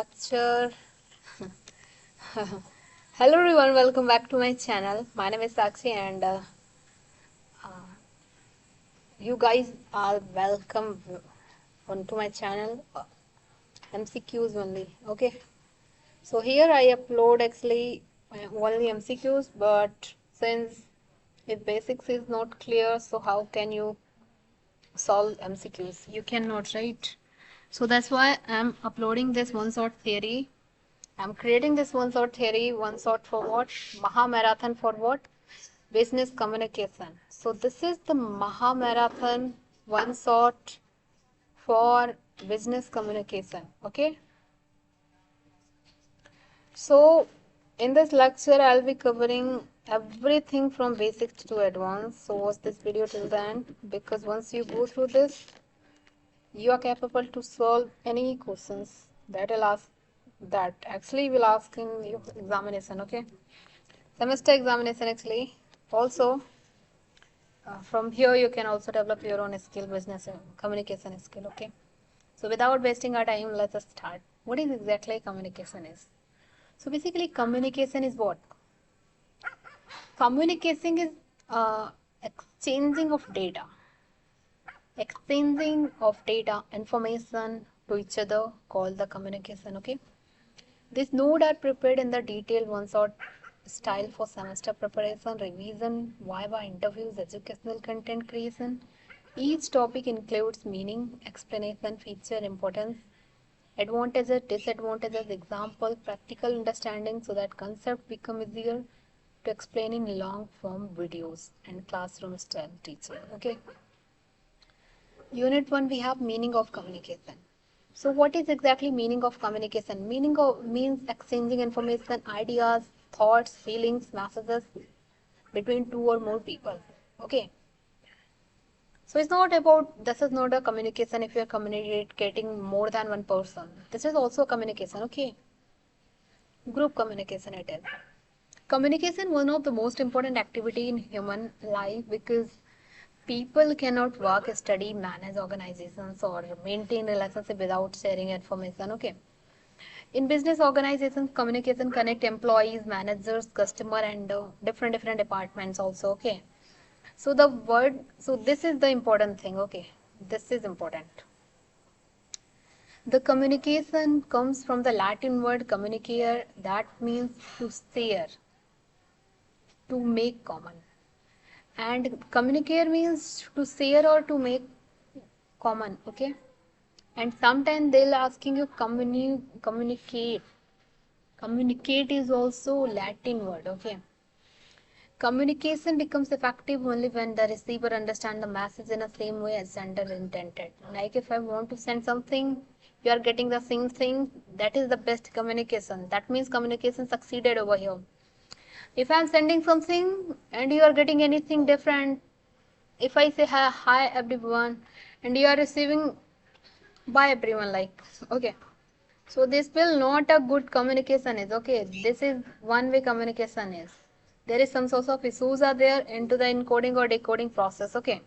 Lecture. Hello everyone, welcome back to my channel. My name is Sakshi and uh, you guys are welcome onto my channel MCQs only. Okay, so here I upload actually only MCQs, but since if basics is not clear, so how can you solve MCQs? You cannot, right? So that's why I'm uploading this one shot theory. I'm creating this one shot theory, one shot for what? Maha Marathon for what? Business communication. So this is the Maha Marathon one shot for business communication. Okay. So in this lecture, I'll be covering everything from basics to advanced. So watch this video till the end, because once you go through this, you are capable to solve any questions that will ask that actually will ask in your examination. Okay. Semester examination actually. Also, from here you can also develop your own skill, business communication skill. Okay. So without wasting our time, let's just start. What is exactly communication is? So basically, communication is what? Communication is exchanging of data, information to each other, called the communication. Okay. These notes are prepared in the detailed one-shot style for semester preparation, revision, viva interviews, educational content creation. Each topic includes meaning, explanation, feature, importance, advantages, disadvantages, example, practical understanding, so that concept become easier to explain in long-form videos and classroom style teaching. Okay. Unit 1, we have meaning of communication. So what is exactly meaning of communication? Meaning of means exchanging information, ideas, thoughts, feelings, messages between two or more people. Okay. So it's not about, this is not a communication if you're communicating more than one person. This is also a communication. Okay. Group communication it is. Communication one of the most important activity in human life, because people cannot work, study, manage organizations or maintain relationship without sharing information. Okay. In business organizations, communication connect employees, managers, customer, and different departments also. Okay. So the word, so this is the important thing. Okay. This is important. The communication comes from the Latin word communicare, that means to share, to make common. And communicare means to share or to make common. Okay. And sometimes they'll asking you communicate. Communicate is also Latin word. Okay. Communication becomes effective only when the receiver understands the message in the same way as sender intended. Like if I want to send something, you are getting the same thing. That is the best communication. That means communication succeeded over here. If I am sending something and you are getting anything different, if I say hi everyone and you are receiving bye everyone, like, okay. So this will not a good communication is. Okay. This is one way communication is. There is some sort of issues are there into the encoding or decoding process. Okay.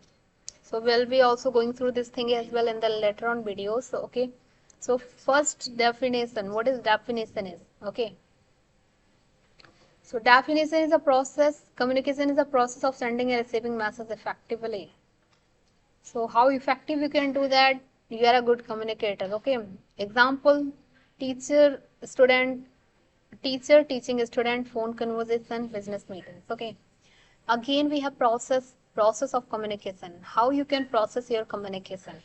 So we'll be also going through this thing as well in the later on videos. So, okay. So first definition, what is definition is? Okay. So definition is a process, communication is a process of sending and receiving messages effectively. So how effective you can do that? You are a good communicator. Okay. Example, teacher, student, teacher teaching a student, phone conversation, business meetings. Okay. Again, we have process of communication. How you can process your communication?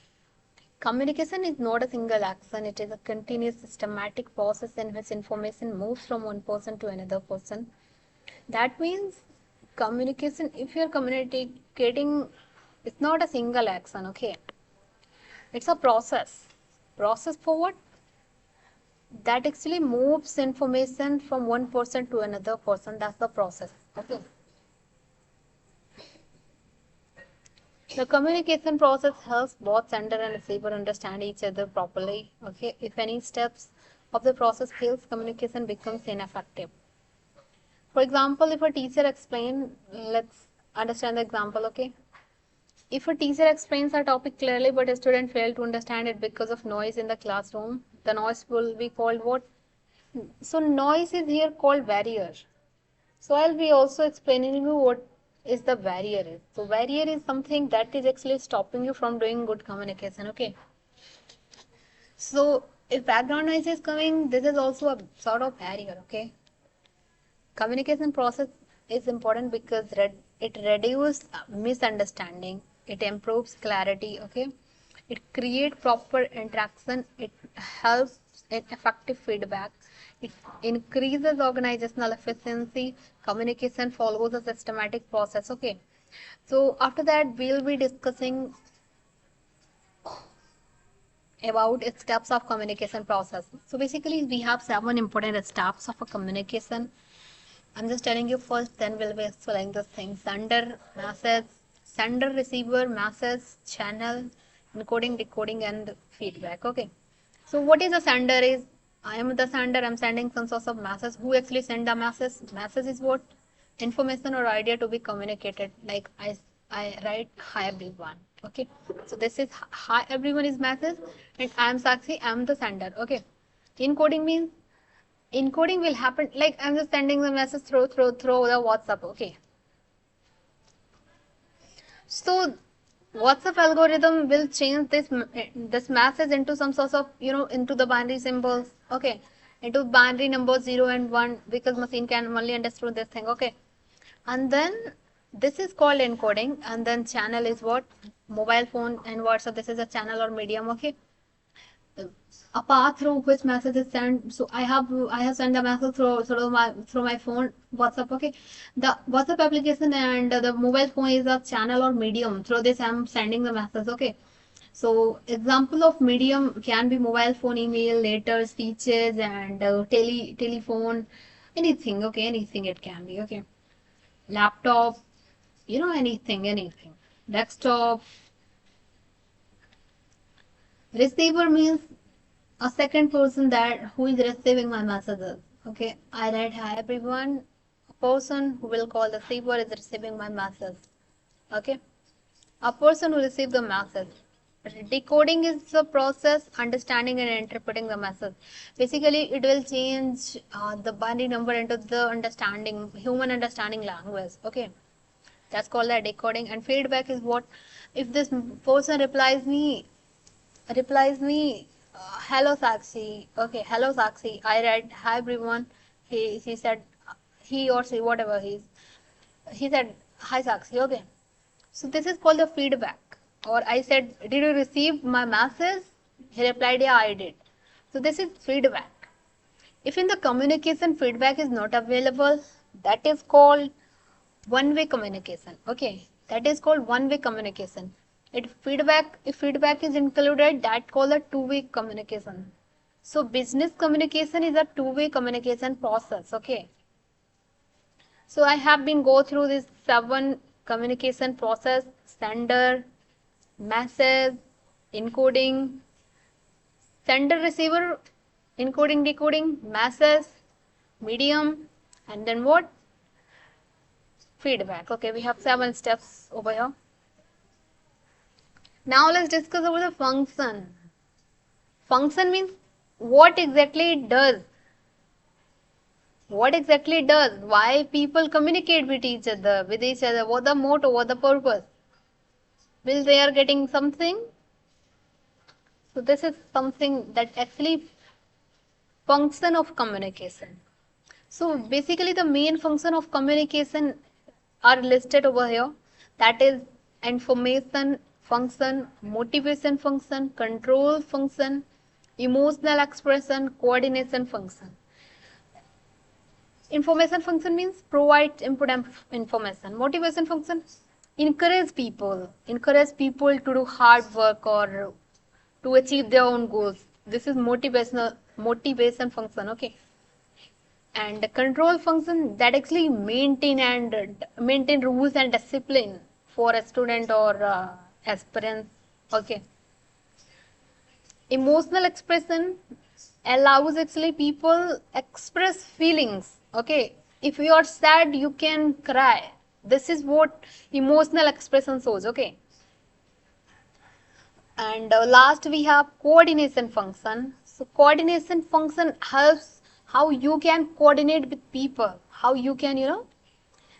Communication is not a single action. It is a continuous systematic process in which information moves from one person to another person. That means communication, if you're communicating, it's not a single action. Okay. It's a process. Process for what? That actually moves information from one person to another person. That's the process. Okay. The communication process helps both sender and receiver understand each other properly. Okay. If any steps of the process fails, communication becomes ineffective. For example, if a teacher explains, let's understand the example. Okay. If a teacher explains a topic clearly but a student failed to understand it because of noise in the classroom, the noise will be called what? So noise is here called barrier. So I'll be also explaining you what is the barrier is. So barrier is something that is actually stopping you from doing good communication. Okay. So if background noise is coming, this is also a sort of barrier. Okay. Communication process is important because it reduces misunderstanding, it improves clarity, okay? It creates proper interaction, it helps in effective feedback, it increases organizational efficiency, communication follows a systematic process, okay? So after that, we'll be discussing about steps of communication process. So basically, we have 7 important steps of a communication. I'm just telling you first, then we'll be explaining the things. Sender, receiver, message, channel, encoding, decoding, and feedback. Okay. So what is a sender is, I am the sender, I'm sending some sort of message. Who actually send the message? Message is what? Information or idea to be communicated. Like I write, hi everyone. Okay. So this is hi everyone is message and I am Sakshi, I am the sender. Okay. Encoding means encoding will happen like I'm just sending the message through the WhatsApp. Okay. So WhatsApp algorithm will change this message into some sort of into the binary symbols. Okay. Into binary numbers 0 and 1 because machine can only understand this thing. Okay. And then this is called encoding and then channel is what? Mobile phone and WhatsApp. This is a channel or medium. Okay. A path through which message is sent. So I have sent the message through my phone WhatsApp. Okay, the WhatsApp application and the mobile phone is a channel or medium. Through this I'm sending the message. Okay, so example of medium can be mobile phone, email, letters, speeches, and telephone, anything. Okay, anything it can be. Okay, laptop, anything. Desktop. Receiver means a second person that who is receiving my messages. Okay, I write hi everyone. A person who will call the receiver is receiving my message. Okay, a person who receives the message. Decoding is the process understanding and interpreting the message. Basically, it will change the binary number into the understanding human understanding language. Okay, that's called the decoding. And feedback is what if this person replies me, hello Sakshi. Okay, hello Sakshi. I read, hi everyone. He said, he or she, whatever he said, hi Sakshi. Okay. So this is called the feedback. Or I said, did you receive my message? He replied, yeah, I did. So this is feedback. If in the communication feedback is not available, that is called one-way communication. Okay, that is called one-way communication. If feedback is included, that called a two-way communication. So business communication is a two-way communication process. Okay, so I have been go through this 7 communication process: sender, message, encoding, sender receiver, encoding decoding, message, medium, and then what? Feedback. Okay, we have 7 steps over here. Now let's discuss about the function. Function means what exactly it does. What exactly it does. Why people communicate with each other, what the motto, what the purpose. Will they are getting something? So this is something that actually function of communication. So basically the main function of communication are listed over here. That is information function, motivation function, control function, emotional expression, coordination function. Information function means provide input information. Motivation function encourage people to do hard work or to achieve their own goals. This is motivation function. Okay, and the control function that actually maintain rules and discipline for a student or aspirants. Okay, emotional expression allows actually people express feelings. Okay, if you are sad you can cry. This is what emotional expression shows. Okay, and last we have coordination function. So coordination function helps how you can coordinate with people, how you can,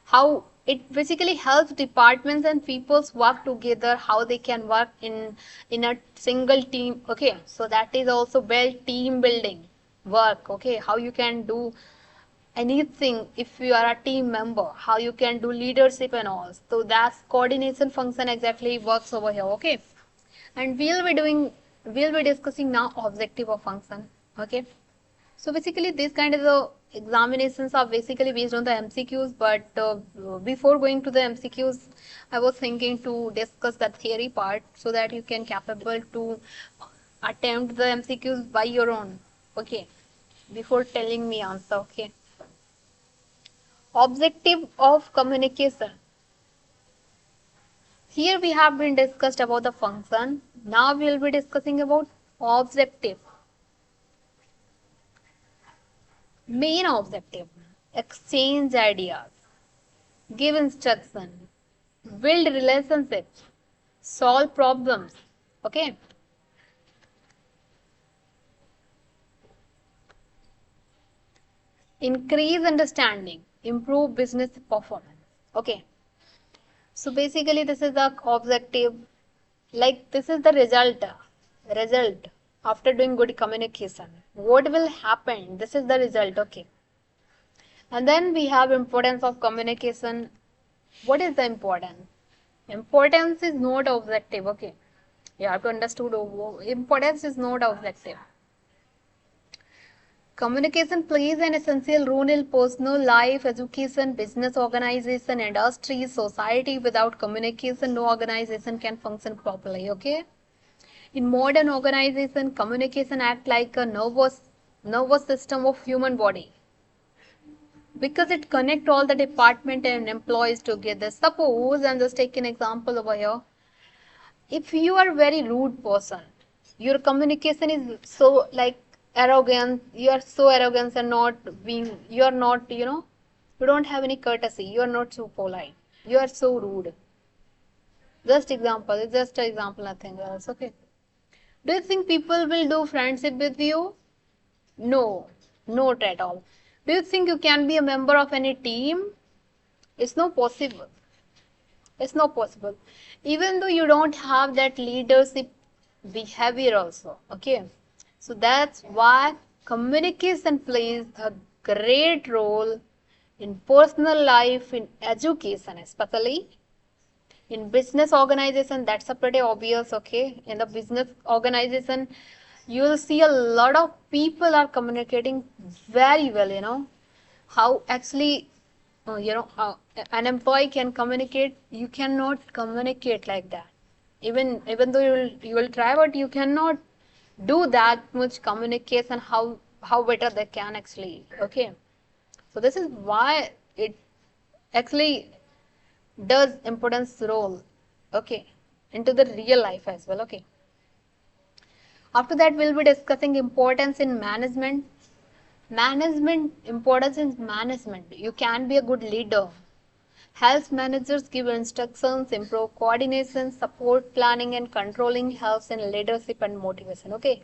how it basically helps departments and peoples work together, how they can work in a single team. Okay, so that is also build team building work. Okay, how you can do anything if you are a team member, how you can do leadership and all. So that's coordination function exactly works over here. Okay, and we'll be discussing now objective of function. Okay, so basically this kind of the examinations are basically based on the MCQs, but before going to the MCQs, I was thinking to discuss the theory part so that you can capable to attempt the MCQs by your own. Okay, before telling me answer. Okay, objective of communication. Here we have been discussed about the function. Now we will be discussing about objective. Main objective: exchange ideas, give instruction, build relationships, solve problems. Okay. Increase understanding, improve business performance. Okay. So basically this is the objective. Like this is the result after doing good communication. What will happen? This is the result. Okay. And then we have importance of communication. What is the importance? Importance is not objective. Okay. You have to understand importance is not objective. Communication plays an essential role in personal life, education, business organization, industry, society. Without communication, no organization can function properly. Okay. In modern organization, communication act like a nervous system of human body because it connect all the department and employees together. Suppose, and just take an example over here, if you are a very rude person, your communication is so like arrogant, you are so arrogant and not being, you are not, you don't have any courtesy, you are not so polite, you are so rude. Just example, it's just an example, nothing else. Okay. Do you think people will do friendship with you? No, not at all. Do you think you can be a member of any team? It's not possible. It's not possible. Even though you don't have that leadership behavior also. Okay. So that's why communication plays a great role in personal life, in education, especially in business organization. That's a pretty obvious. Okay. In the business organization, you will see a lot of people are communicating very well. How actually an employee can communicate, you cannot communicate like that. Even though you will try, but you cannot do that much communication how better they can actually. Okay, so this is why it actually does importance role. Okay, into the real life as well. Okay, after that we'll be discussing importance in management. Importance in management. You can be a good leader. Helps managers give instructions, improve coordination, support planning and controlling, helps in leadership and motivation. Okay.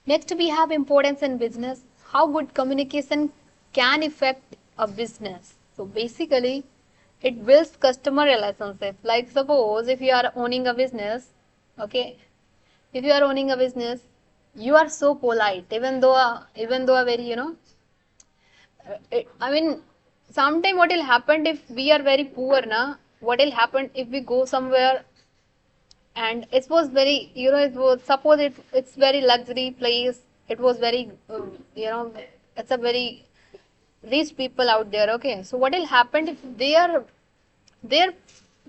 Next we have importance in business. How good communication can affect a business. So basically it builds customer relationship. Like suppose if you are owning a business, okay, if you are owning a business, you are so polite, even though a very, I mean, sometime what will happen if we are very poor, na? What will happen if we go somewhere and it was very, it was, suppose it's very luxury place, it was very, it's a very rich people out there, okay? So what will happen if they're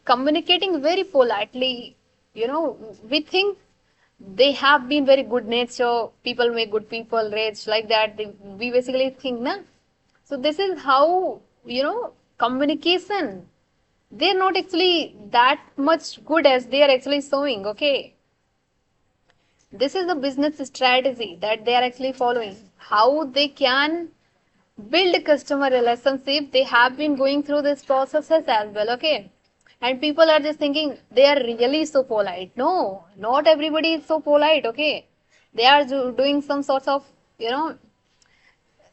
communicating very politely, we think they have been very good nature, people make good people rich, like that, we basically think, na? So this is how, communication, they're not actually that much good as they are actually showing. Okay, this is the business strategy that they are actually following, how they can build a customer relationship. They have been going through this processes as well. Okay, And people are just thinking they are really so polite. No, not everybody is so polite, okay? They are doing some sorts of, you know,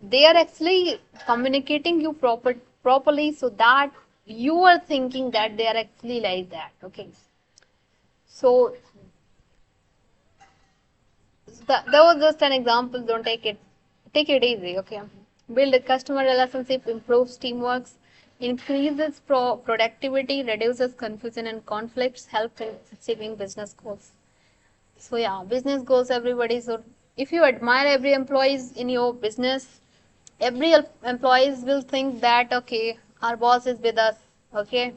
they are actually communicating you properly, so that you are thinking that they are actually like that, okay? So that was just an example. Don't take it easy, okay? Build a customer relationship, improves teamwork, increases productivity, reduces confusion and conflicts, help in achieving business goals. So yeah, business goals, everybody. So if you admire every employees in your business, every employees will think that okay, our boss is with us, okay,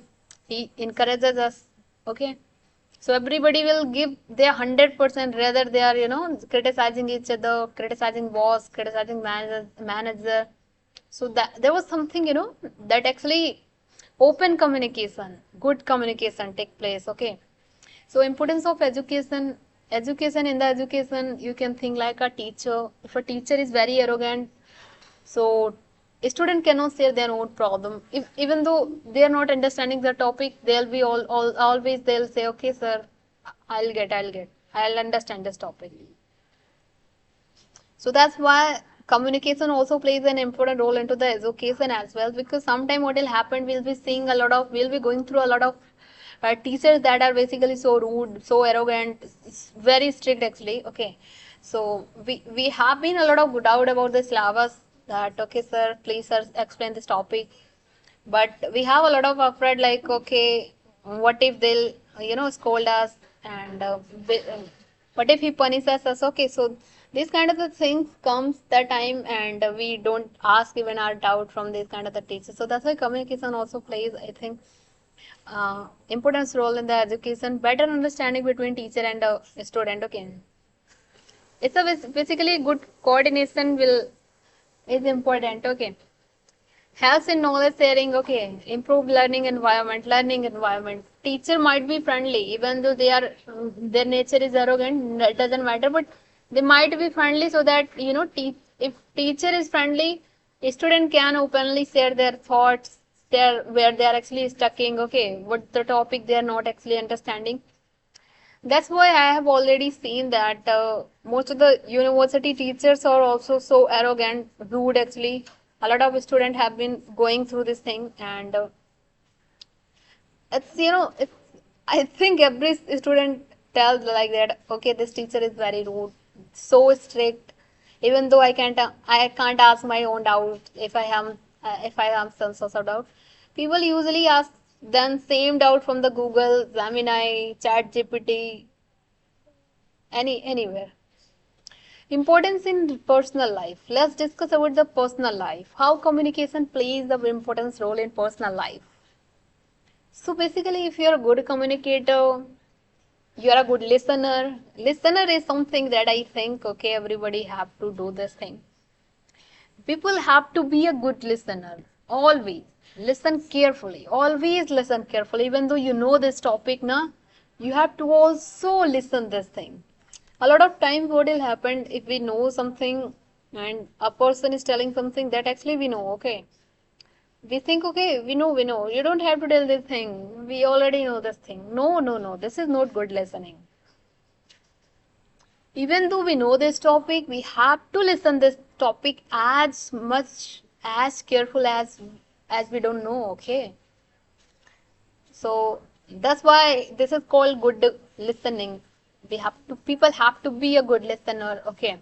he encourages us, okay. So everybody will give their 100%, rather they are, you know, criticizing each other, criticizing boss, criticizing manager. So that there was something, you know, that actually open communication, good communication take place, okay. So importance of education, education in the education, you can think like a teacher. If a teacher is very arrogant, so a student cannot share their own problem. If even though they are not understanding the topic, they'll be always they'll say, okay, sir, I'll understand this topic. So that's why communication also plays an important role into the education as well. Because sometime what will happen, we'll be going through a lot of teachers that are basically so rude, so arrogant, very strict actually. Okay, so we have been a lot of doubt about the syllabus, that okay sir, please sir explain this topic. But we have a lot of afraid like okay, what if they'll, you know, scold us, and what if he punishes us, okay. So these kind of the things comes the time, and we don't ask even our doubt from these kind of the teachers. So that's why communication also plays, I think, importance role in the education. Better understanding between teacher and student, okay. It's a basically good coordination will is important, okay. Helps in knowledge sharing, okay. Improve learning environment. Teacher might be friendly, even though they are their nature is arrogant. It doesn't matter, but they might be friendly so that, you know, if teacher is friendly, student can openly share their thoughts, their where they are actually stucking, okay, what the topic they are not actually understanding. That's why I have already seen that most of the university teachers are also so arrogant, rude actually. A lot of students have been going through this thing, and it's, you know, it's, I think every student tells like that, okay, this teacher is very rude, so strict. Even though I can't ask my own doubt if I have some sort of doubt. People usually ask then same doubt from the Google, Gemini, Chat GPT, anywhere. Importance in personal life. Let's discuss about the personal life. How communication plays the importance role in personal life. So basically, if you're a good communicator, you're a good listener. Listener is something that I think, okay, everybody have to do this thing. People have to be a good listener. Always listen carefully. Always listen carefully. Even though you know this topic, na, you have to also listen this thing. A lot of times what will happen if we know something and a person is telling something that actually we know, okay, we think okay, we know, you don't have to tell this thing, we already know this thing. No, this is not good listening. Even though we know this topic, we have to listen this topic as much as careful as we don't know, okay. So that's why this is called good listening. People have to be a good listener, okay.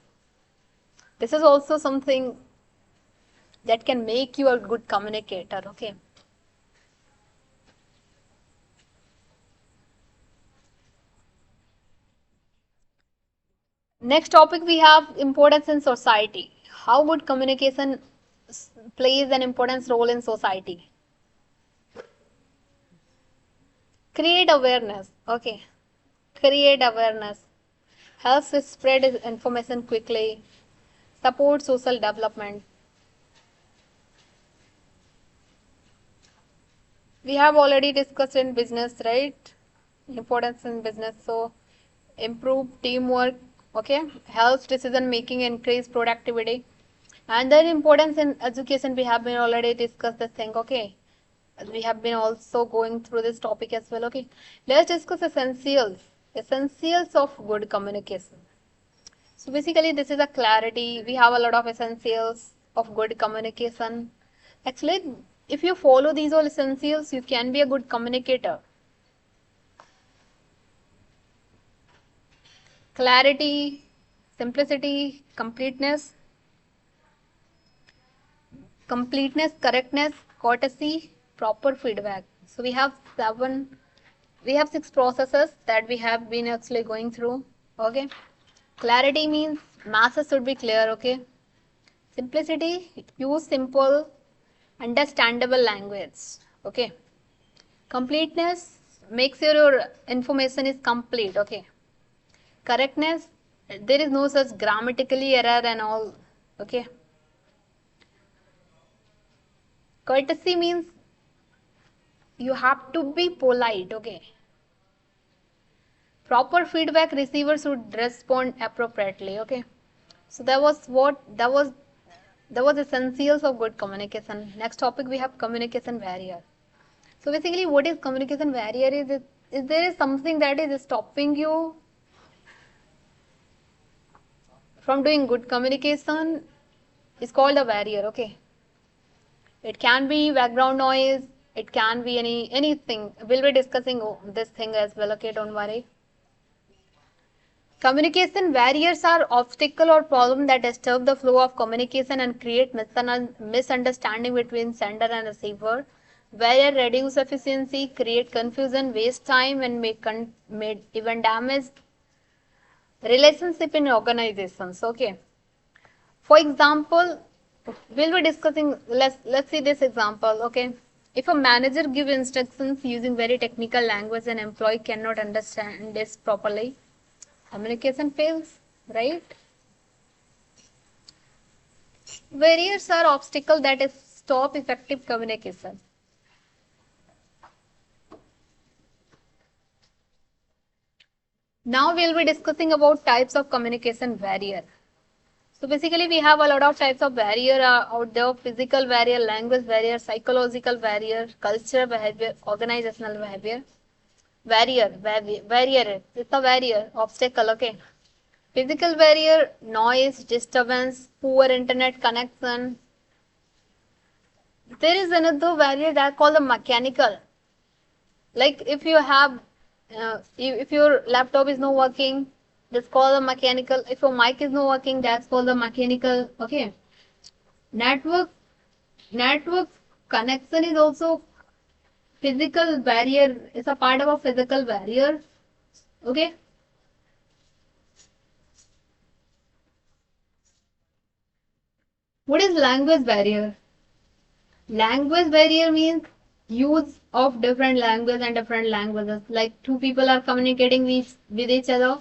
This is also something that can make you a good communicator, okay. Next topic we have importance in society. How would communication plays an important role in society? Create awareness, okay. Create awareness. Helps to spread information quickly. Support social development. We have already discussed in business, right? Importance in business. So improve teamwork, okay. Helps decision making, increase productivity. And then importance in education, we have been already discussed this thing, okay. We have been also going through this topic as well. Okay, let's discuss essentials of good communication. So basically, this is a clarity. We have a lot of essentials of good communication. Actually, if you follow these all essentials, you can be a good communicator. Clarity, simplicity, completeness, correctness, courtesy, proper feedback. So we have six processes that we have been actually going through. Okay. Clarity means masses should be clear. Okay. Simplicity, use simple, understandable language. Okay. Completeness, make sure your information is complete. Okay. Correctness, there is no such grammatically error and all. Okay. Courtesy means you have to be polite. Okay. Proper feedback, receiver should respond appropriately. Okay. So that was essentials of good communication. Next topic we have communication barrier. So basically, what is communication barrier is there is something that is stopping you from doing good communication. Is called a barrier. Okay. It can be background noise. It can be anything. We'll be discussing this thing as well. Okay, don't worry. Communication barriers are obstacle or problem that disturb the flow of communication and create misunderstanding between sender and receiver. Barrier reduce efficiency, create confusion, waste time, and may even damage relationship in organizations. Okay. For example, we'll be discussing. Let's see this example. Okay. If a manager gives instructions using very technical language, an employee cannot understand this properly, communication fails, right? Barriers are obstacles that stop effective communication. Now we'll be discussing about types of communication barrier. So basically we have a lot of types of barrier out there: physical barrier, language barrier, psychological barrier, cultural behavior, organizational behavior. Barrier, it's a barrier, obstacle, okay. Physical barrier, noise, disturbance, poor internet connection. There is another barrier that called the mechanical. Like if you have, if your laptop is not working, that's called the mechanical. If your mic is not working, that's called the mechanical. Okay. Network, network connection is also physical barrier. It's a part of a physical barrier. Okay. What is language barrier? Language barrier means use of different language and different languages. Like two people are communicating with each other.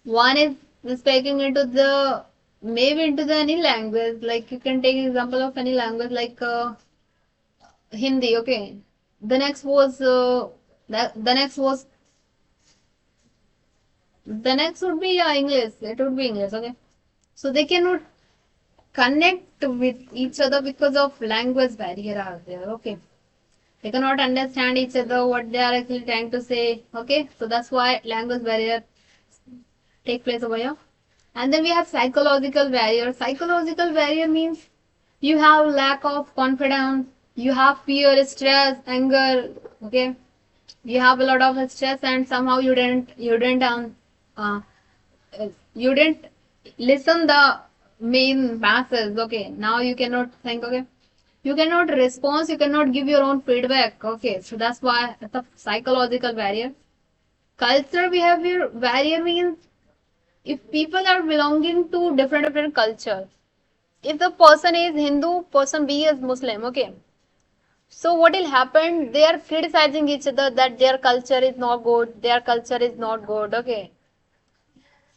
One is speaking into the maybe into the any language. Like you can take example of any language like Hindi. Okay. The next was the next was the next would be English. It would be English. Okay. So they cannot connect with each other because of language barrier are there. Okay. They cannot understand each other what they are actually trying to say. Okay. So that's why language barrier take place over here. And then we have psychological barrier. Psychological barrier means you have lack of confidence, you have fear, stress, anger. Okay. You have a lot of stress and somehow uh, you didn't listen the main masses. Okay. Now you cannot think. Okay. You cannot respond, you cannot give your own feedback. Okay. So that's why it's a psychological barrier. Cultural behavior barrier means if people are belonging to different culture, if the person is Hindu, person B is Muslim, okay. So what will happen? They are criticizing each other that their culture is not good, their culture is not good, okay.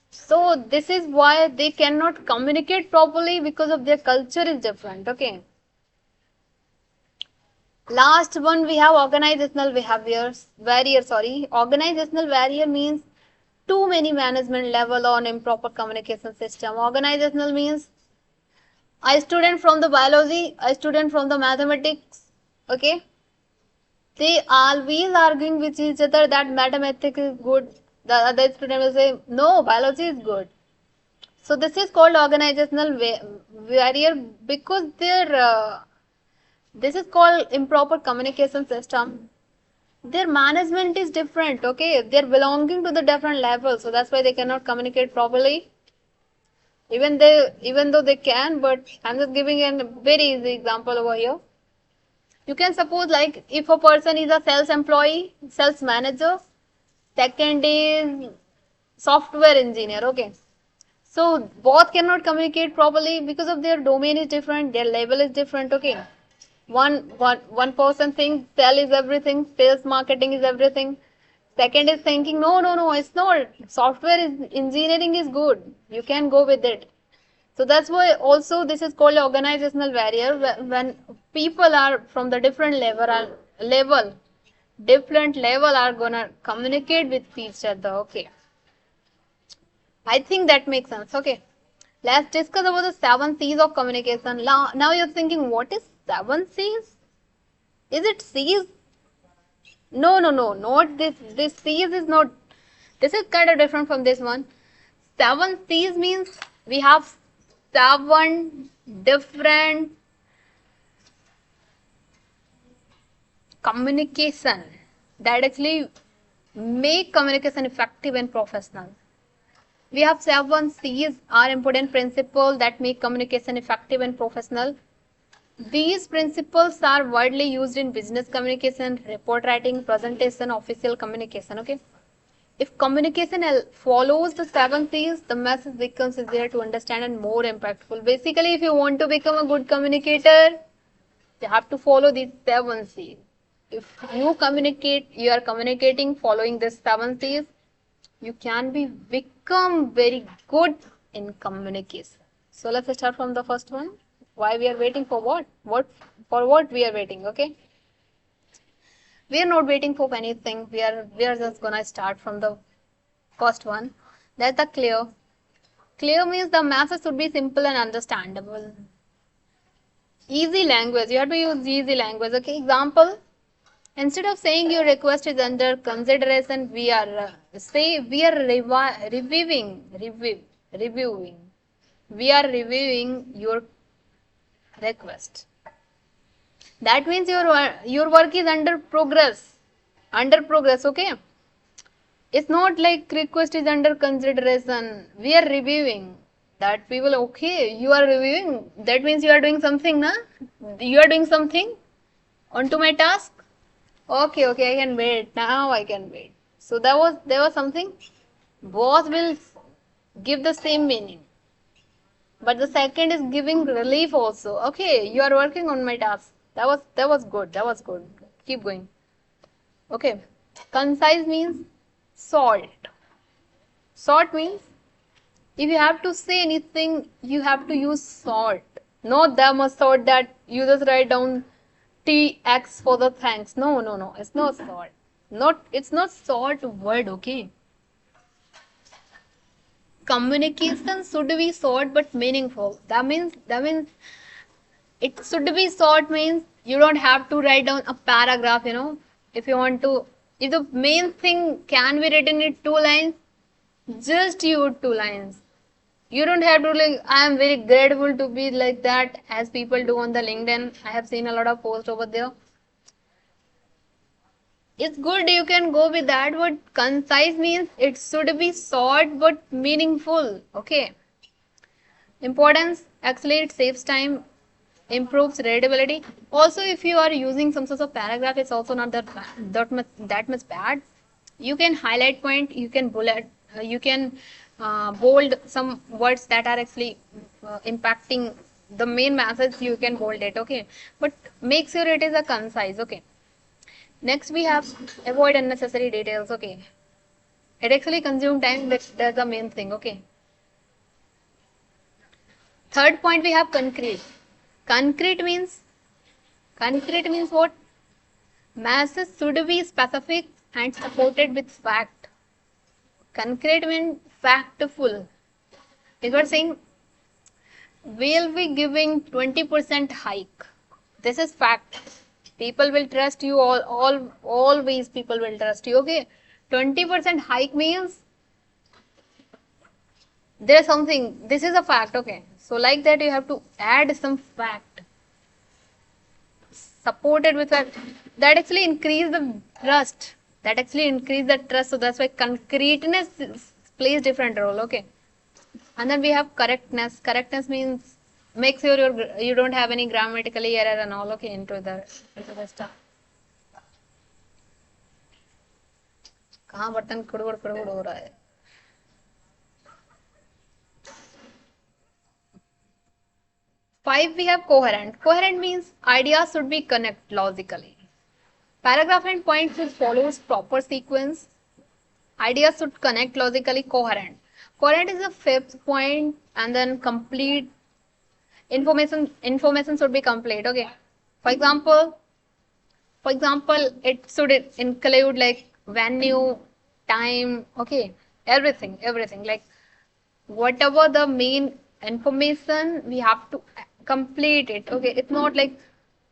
So this is why they cannot communicate properly because of their culture is different, okay. Last one we have organizational barrier. Organizational barrier means too many management level on improper communication system. Organizational means a student from the biology, a student from the mathematics, okay. they always arguing with each other that mathematics is good. The other student will say no, biology is good. So this is called organizational barrier because this is called improper communication system. Their management is different. Okay, they're belonging to the different levels, so that's why they cannot communicate properly. Even though they can, but I'm just giving a very easy example over here. You can suppose like if a person is a sales employee, sales manager, second is software engineer. Okay, so both cannot communicate properly because of their domain is different, their level is different. Okay, one person thinks sell is everything, sales marketing is everything. Second is thinking no, it's not. Software is engineering is good. You can go with it. So that's why also this is called organizational barrier when people are from the different level are gonna communicate with each other. Okay, I think that makes sense. Okay, let's discuss about the 7 C's of communication. Now you're thinking, what is 7 C's? Is it C's? No, not this. This C's is not. This is kind of different from this one. 7 C's means we have 7 different communication that actually make communication effective and professional. We have 7 C's are important principles that make communication effective and professional. These principles are widely used in business communication, report writing, presentation, official communication. Okay. If communication follows the 7 C's, the message becomes easier to understand and more impactful. Basically, if you want to become a good communicator, you have to follow these 7 C's. If you are communicating following these 7 C's, you can become very good in communication. So let's start from the first one. Why we are waiting for what? For what we are waiting? Okay. We are not waiting for anything. We are just gonna start from the first one. That's the clear. Clear means the message should be simple and understandable. Easy language. You have to use easy language. Okay. Example. Instead of saying your request is under consideration, we are reviewing. We are reviewing your request. That means your work is under progress. Okay. It's not like request is under consideration. We are reviewing. That people, okay, you are reviewing. That means you are doing something, na? You are doing something onto my task. Okay, I can wait. Now I can wait. So there was something. Both will give the same meaning. But the second is giving relief also. Okay, you are working on my task. That was good. Keep going. Okay. Concise means short. Short means if you have to say anything, you have to use short. Not that much short that you just write down TX for the thanks. No. It's not short. It's not short word, okay? Communication should be short but meaningful. That means it should be short means you don't have to write down a paragraph, If the main thing can be written in 2 lines, just use 2 lines. You don't have to I am very grateful to be like that as people do on the LinkedIn. I have seen a lot of posts over there. It's good, you can go with that, but concise means it should be short but meaningful. Okay. Importance, actually it saves time, improves readability. Also, if you are using some sort of paragraph, it's also not that much bad. You can highlight point, you can bullet, you can bold some words that are actually impacting the main message. You can bold it, okay, but make sure it is a concise. Okay. Next we have avoid unnecessary details. Okay, it actually consumes time. That's the main thing. Okay. Third point we have concrete. Concrete means what? Message should be specific and supported with fact. Concrete means factful. If you are saying we'll be giving 20% hike, this is fact. People will trust you, always people will trust you. Okay, 20% hike means there's something, this is a fact. Okay, so like that you have to add some fact supported with fact that actually increase the trust, that actually increase the trust. So that's why concreteness plays different role. Okay, and then we have correctness. Correctness means make sure you don't have any grammatically error and all. Okay, into the stuff. कहाँ बर्तन कुड़बुड़ कुड़बुड़ हो रहा है. 5 we have coherent. Coherent means ideas should be connect logically. Paragraph and point should follow proper sequence. Ideas should connect logically. Coherent. Coherent is the fifth point, and then complete information should be complete. Okay. For example, it should include like venue, time. Okay, everything. Like whatever the main information, we have to complete it. Okay, it's not like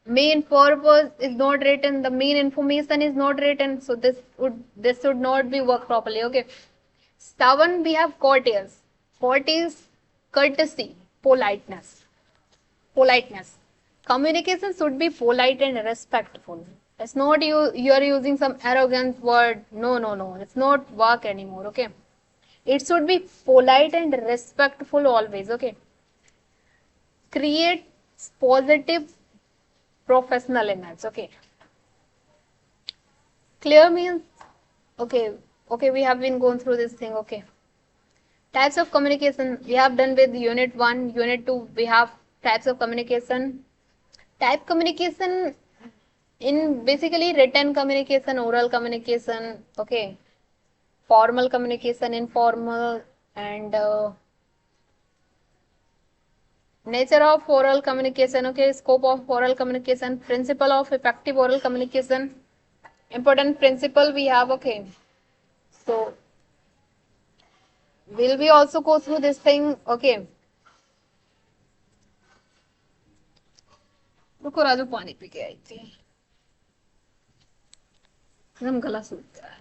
main purpose is not written, the main information is not written, so this should not be worked properly. Okay, 7 we have courteous. Courteous, courtesy, politeness. Communication should be polite and respectful. It's not you are using some arrogant word. No, it's not work anymore. Okay, it should be polite and respectful always. Okay, create positive professional image. Okay, clear means okay, we have been going through this thing. Okay, types of communication we have done with unit 1, unit 2. We have types of communication. Type communication in basically written communication, oral communication. Okay, formal communication, informal, and nature of oral communication. Okay, scope of oral communication, principle of effective oral communication. Important principle we have. Okay, so will we also go through this thing? Okay, रुको राजू पानी P के आई थी, एकदम गला सूख गया है.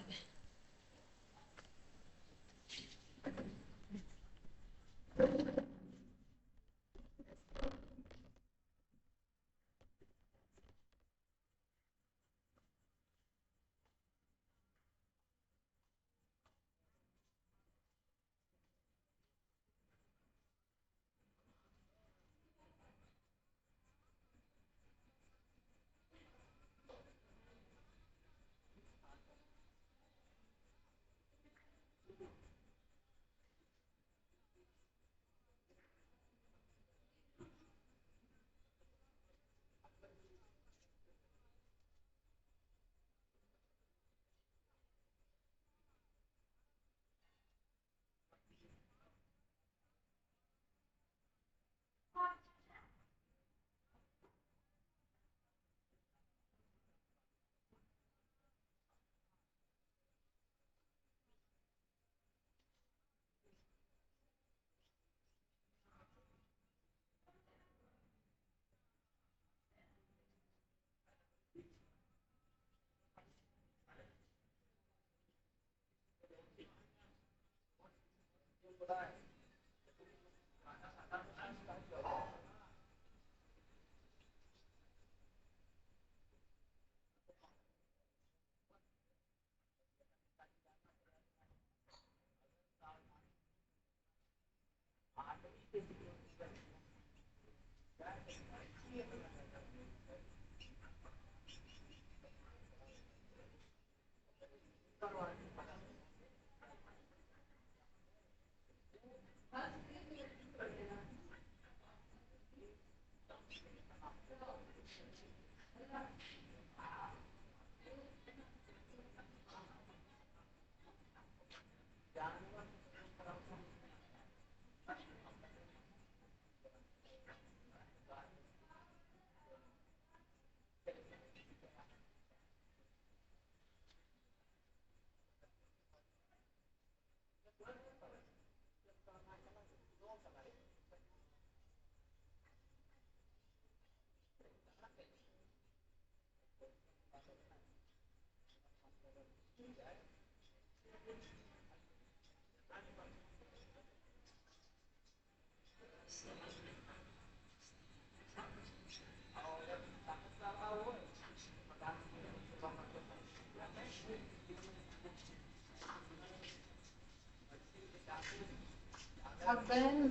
Again,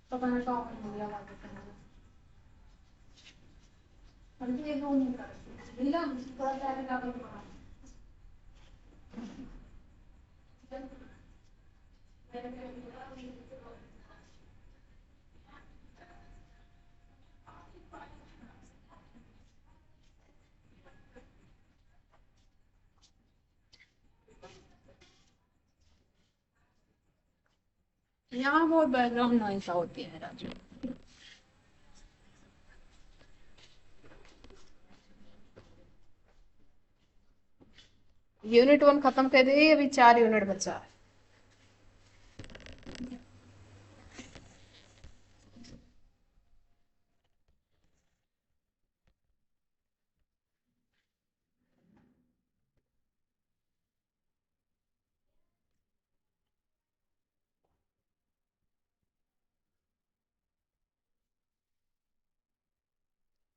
तो मैंने तो ऑफर मिला वापस करना। हम तो ये दो नहीं कर मिला थोड़ा सा लगा के पढ़ा। यहाँ बहुत बैकग्राउंड नॉइस होती है राजू। यूनिट 1 खत्म कर दिए, अभी 4 यूनिट बचा है।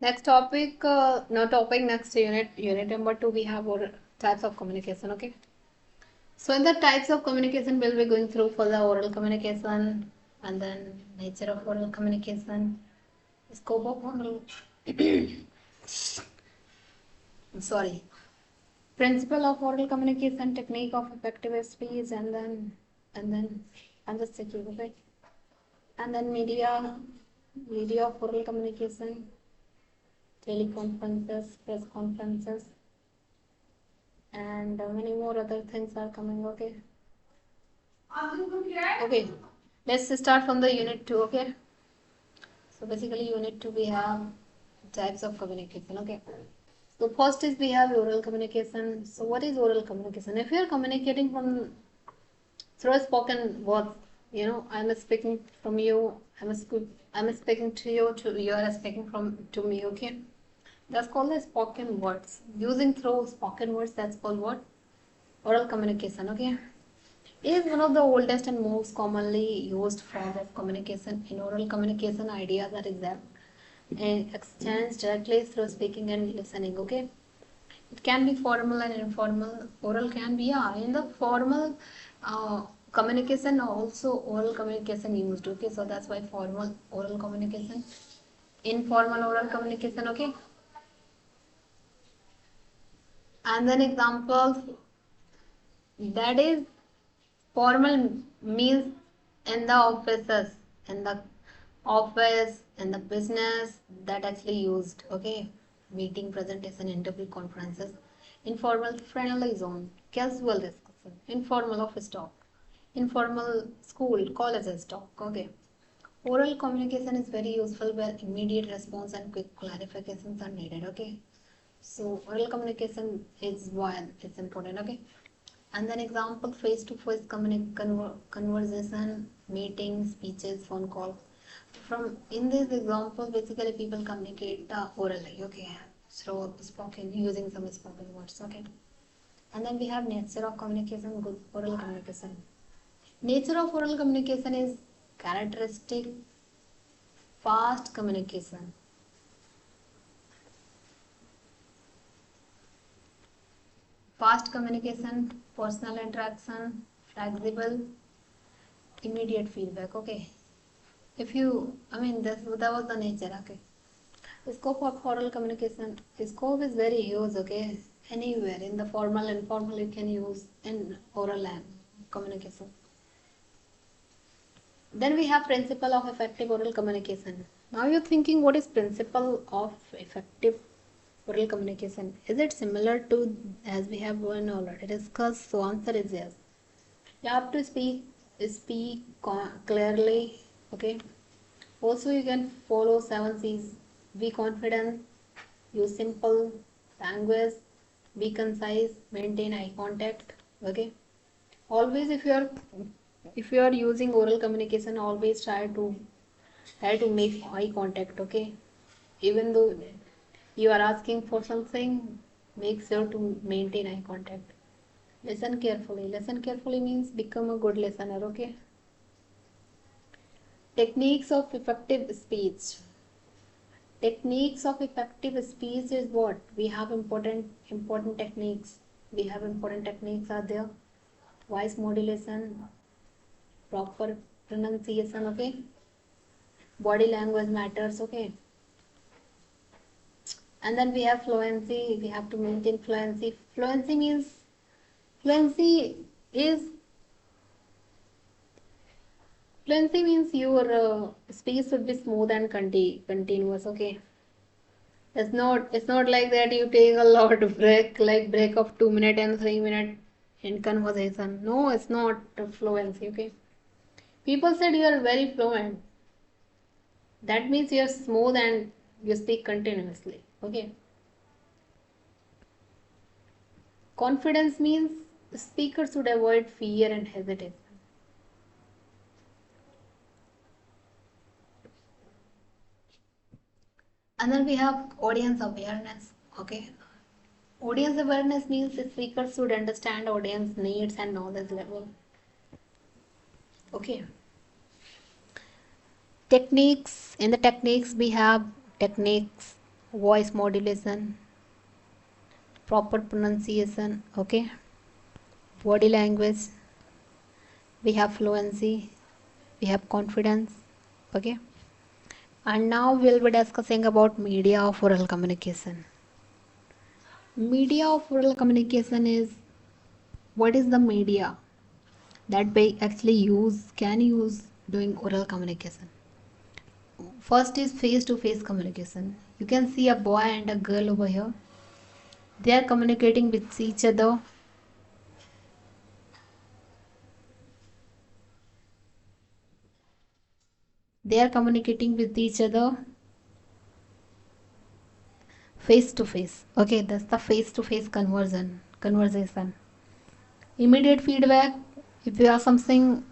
Next topic, no topic, next unit number 2, we have types of communication, okay? So in the types of communication, we'll be going through for the oral communication, and then nature of oral communication, scope of oral, sorry, principle of oral communication, technique of effective speech, I'm just checking, okay? And then media of oral communication, teleconferences, press conferences, and many more other things are coming, okay? Okay, let's start from the unit 2, okay? So basically unit 2 we have types of communication, okay? So first is we have oral communication. So what is oral communication? If you are communicating from through a spoken words, you know, I'm speaking from you, I'm speaking to you, you are speaking to me, okay? That's called the spoken words. Using through spoken words, that's called what? Oral communication, okay? It is one of the oldest and most commonly used form of communication. In oral communication, ideas are exchanged directly through speaking and listening, okay? It can be formal and informal. Oral can be, yeah, in the formal communication, also oral communication used, okay? So that's why formal oral communication, informal oral communication, okay? And then examples, that is formal means in the offices, in the office, in the business, that actually used, okay? Meeting, presentation, interview, conferences. Informal, friendly zone, casual discussion. Informal office talk. Informal school, colleges talk, okay? Oral communication is very useful where immediate response and quick clarifications are needed, okay? So oral communication is one, it's important, okay? And then example, face-to-face conversation, meetings, speeches, phone calls. From in this example, basically people communicate orally, okay, through spoken, using some spoken words, okay. And then we have nature of communication, good oral communication. Nature of oral communication is characteristic, fast communication. Fast communication, personal interaction, flexible, immediate feedback, okay. If you, I mean, that was the nature, okay. Scope of oral communication. Scope is very huge, okay. Anywhere in the formal, informal, you can use in oral and communication. Then we have principle of effective oral communication. Now you're thinking, what is principle of effective oral communication? Is it similar to as we have one already discussed? So answer is yes. You have to speak clearly, okay. Also, you can follow 7 C's. Be confident, use simple language, be concise, maintain eye contact. Okay. Always, if you are using oral communication, always try to make eye contact. Okay. Even though you are asking for something, make sure to maintain eye contact. Listen carefully. Listen carefully means become a good listener, okay? Techniques of effective speech. Techniques of effective speech is what? We have important techniques. We have important techniques are there. Voice modulation, proper pronunciation, okay? Body language matters, okay? And then we have fluency. We have to maintain fluency. Fluency is fluency means your speech should be smooth and continuous, okay? It's not like that you take a lot of break of 2 minutes and 3 minutes in conversation. No, it's not fluency, okay? People said you are very fluent. That means you're smooth and you speak continuously, okay? Confidence means speakers should avoid fear and hesitation. And then we have audience awareness, okay? Audience awareness means the speakers should understand audience needs and knowledge level. Okay. Techniques. In the techniques we have techniques, voice modulation, proper pronunciation, okay? Body language, we have fluency, we have confidence, okay? And now we'll be discussing about media of oral communication. Media of oral communication is, what is the media that we actually can use doing oral communication? First is face to face communication. You can see a boy and a girl over here. They are communicating with each other. They are communicating with each other face to face. Okay, that's the face to face conversation. Immediate feedback. If you ask something,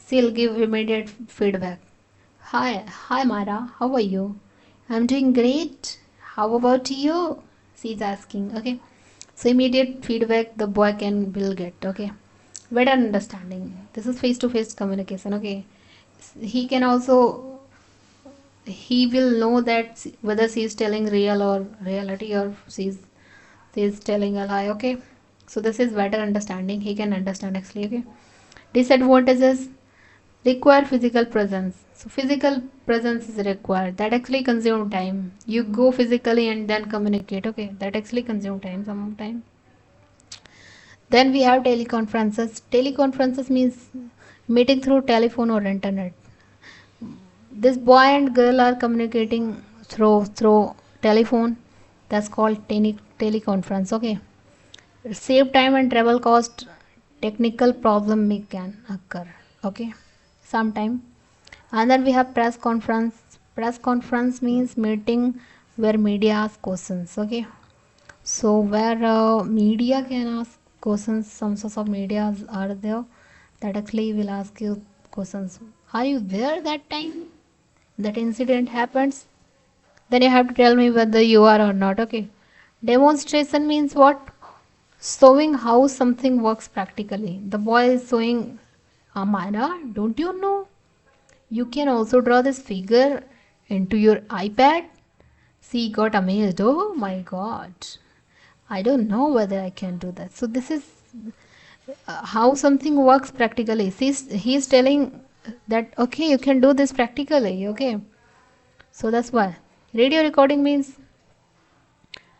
she'll give immediate feedback. Hi Mara, how are you? I'm doing great. How about you? She's asking. Okay. So immediate feedback the boy will get. Okay. Better understanding. This is face to face communication. Okay. He can also he will know that whether she is telling real or reality or she is telling a lie. Okay. So this is better understanding. He can understand actually. Okay. Disadvantages require physical presence. So physical presence is required. That actually consume time. You go physically and then communicate. Okay, that actually consume time sometime. Then we have teleconferences. Teleconferences means meeting through telephone or internet. This boy and girl are communicating through telephone. That's called teleconference. Okay. Save time and travel cost. Technical problem may can occur. Okay. Sometime. And then we have press conference. Press conference means meeting where media asks questions. Okay. So where media can ask questions, some sorts of media are there that actually will ask you questions. Are you there that time that incident happens? Then you have to tell me whether you are or not. Okay. Demonstration means what? Showing how something works practically. The boy is showing, Amara, don't you know? You can also draw this figure into your iPad. She got amazed. Oh my god. I don't know whether I can do that. So this is how something works practically. He's telling that okay, you can do this practically. Okay. So that's why. Radio recording means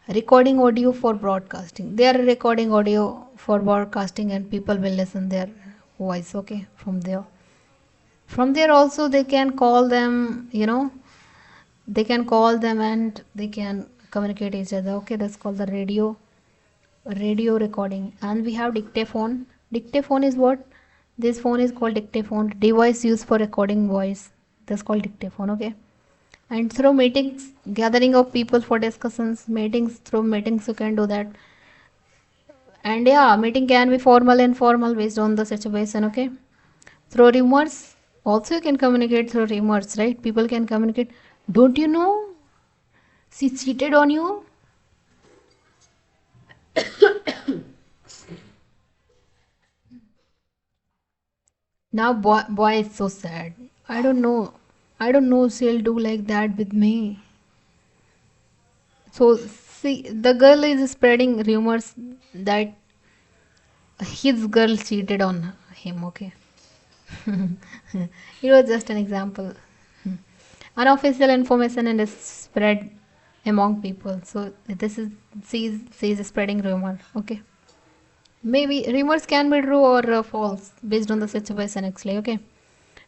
recording audio for broadcasting. They are recording audio for broadcasting and people will listen their voice, okay, from there. From there also they can call them, they can call them and they can communicate each other. Okay, that's called the radio recording. And we have dictaphone. Dictaphone is what? This phone is called dictaphone. Device used for recording voice. That's called dictaphone. Okay. And through meetings, gathering of people for discussions, through meetings you can do that. And yeah, meeting can be formal and informal based on the situation. Okay. Through rumors, also you can communicate through rumors, right? People can communicate. Don't you know? She cheated on you. Now boy is so sad. I don't know. I don't know she'll do like that with me. So see, the girl is spreading rumors that his girl cheated on him. Okay, it was just an example. Unofficial information and is spread among people. So this is she is spreading rumor. Okay, maybe rumors can be true or false based on the situation. Actually, okay.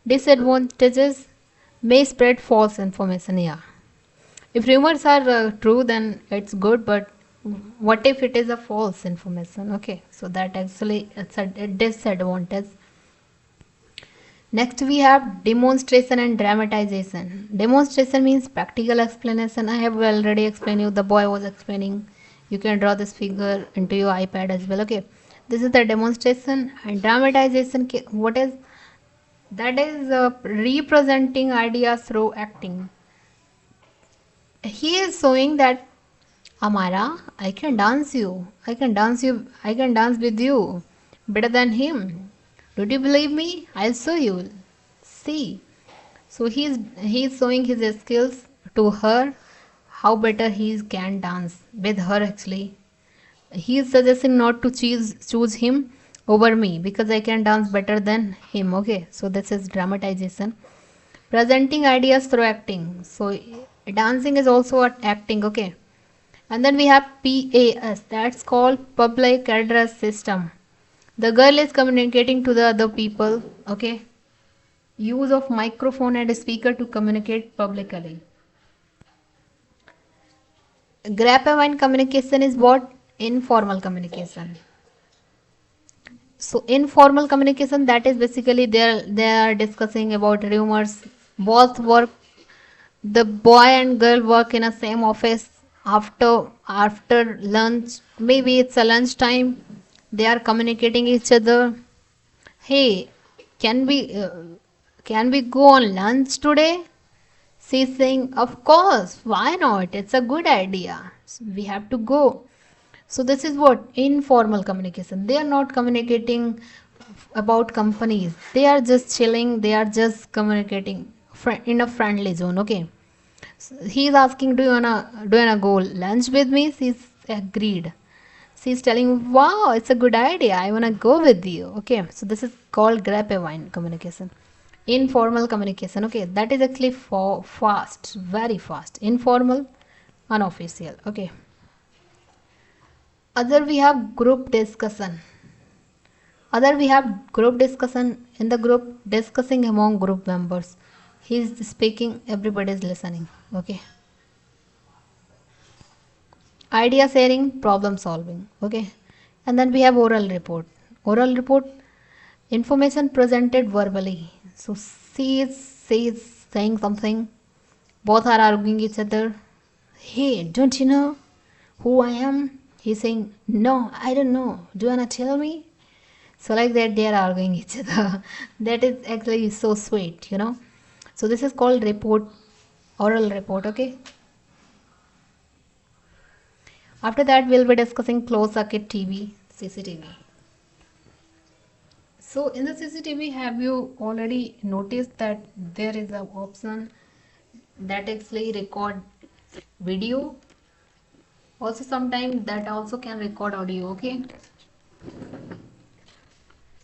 Disadvantages may spread false information. Yeah, if rumors are true, then it's good. But what if it is a false information? Okay, so that actually it's a disadvantage. Next, we have demonstration and dramatization. Demonstration means practical explanation. I have already explained you. The boy was explaining. You can draw this figure into your iPad as well. Okay, this is the demonstration. And dramatization. What is that? Is representing ideas through acting. He is showing that Amara, I can dance you. I can dance you. I can dance with you better than him. Don't you believe me? I'll show you. See. So he's showing his skills to her, how better he can dance with her actually. He is suggesting not to choose him over me because I can dance better than him. Okay, so this is dramatization. Presenting ideas through acting. So dancing is also acting. Okay, and then we have PAS, that's called public address system. The girl is communicating to the other people. Okay, use of microphone and speaker to communicate publicly. Grapevine communication is what? Informal communication. So informal communication, that is basically they are discussing about rumors. Both work, the boy and girl work in a same office. After lunch, maybe it's a lunch time, they are communicating each other. Hey, can we uh, can we go on lunch today? She's saying, of course, why not? It's a good idea. We have to go. So this is what informal communication. They are not communicating about companies. They are just chilling. They are just communicating in a friendly zone. Okay. So he is asking, do you wanna go lunch with me? She's agreed. She's telling, wow, it's a good idea. I wanna go with you. Okay. So this is called grapevine communication. Informal communication. Okay, that is actually for fast, very fast. Informal, unofficial. Okay. Other we have group discussion. Other we have group discussion. In the group, discussing among group members. He is speaking, everybody is listening. Okay. Idea sharing, problem solving. Okay. And then we have oral report. Oral report, information presented verbally. So she is saying something. Both are arguing each other. Hey, don't you know who I am? He's saying, no, I don't know. Do you wanna tell me? So like that they are arguing each other. That is actually so sweet. So this is called report, oral report, okay? After that we'll be discussing closed circuit TV, CCTV. So in the CCTV, have you already noticed that there is an option that actually record video? Also sometimes that also can record audio, okay?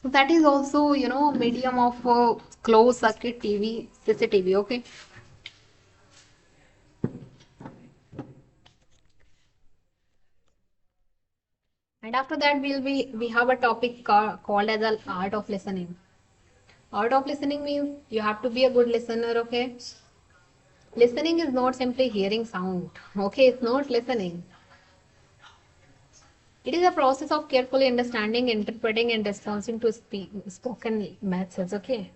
So that is also, medium of closed circuit TV, CCTV, okay? And after that, we have a topic called as an art of listening. Art of listening means you have to be a good listener, okay? Listening is not simply hearing sound, okay? It's not listening. It is a process of carefully understanding, interpreting, and responding to spoken messages, okay?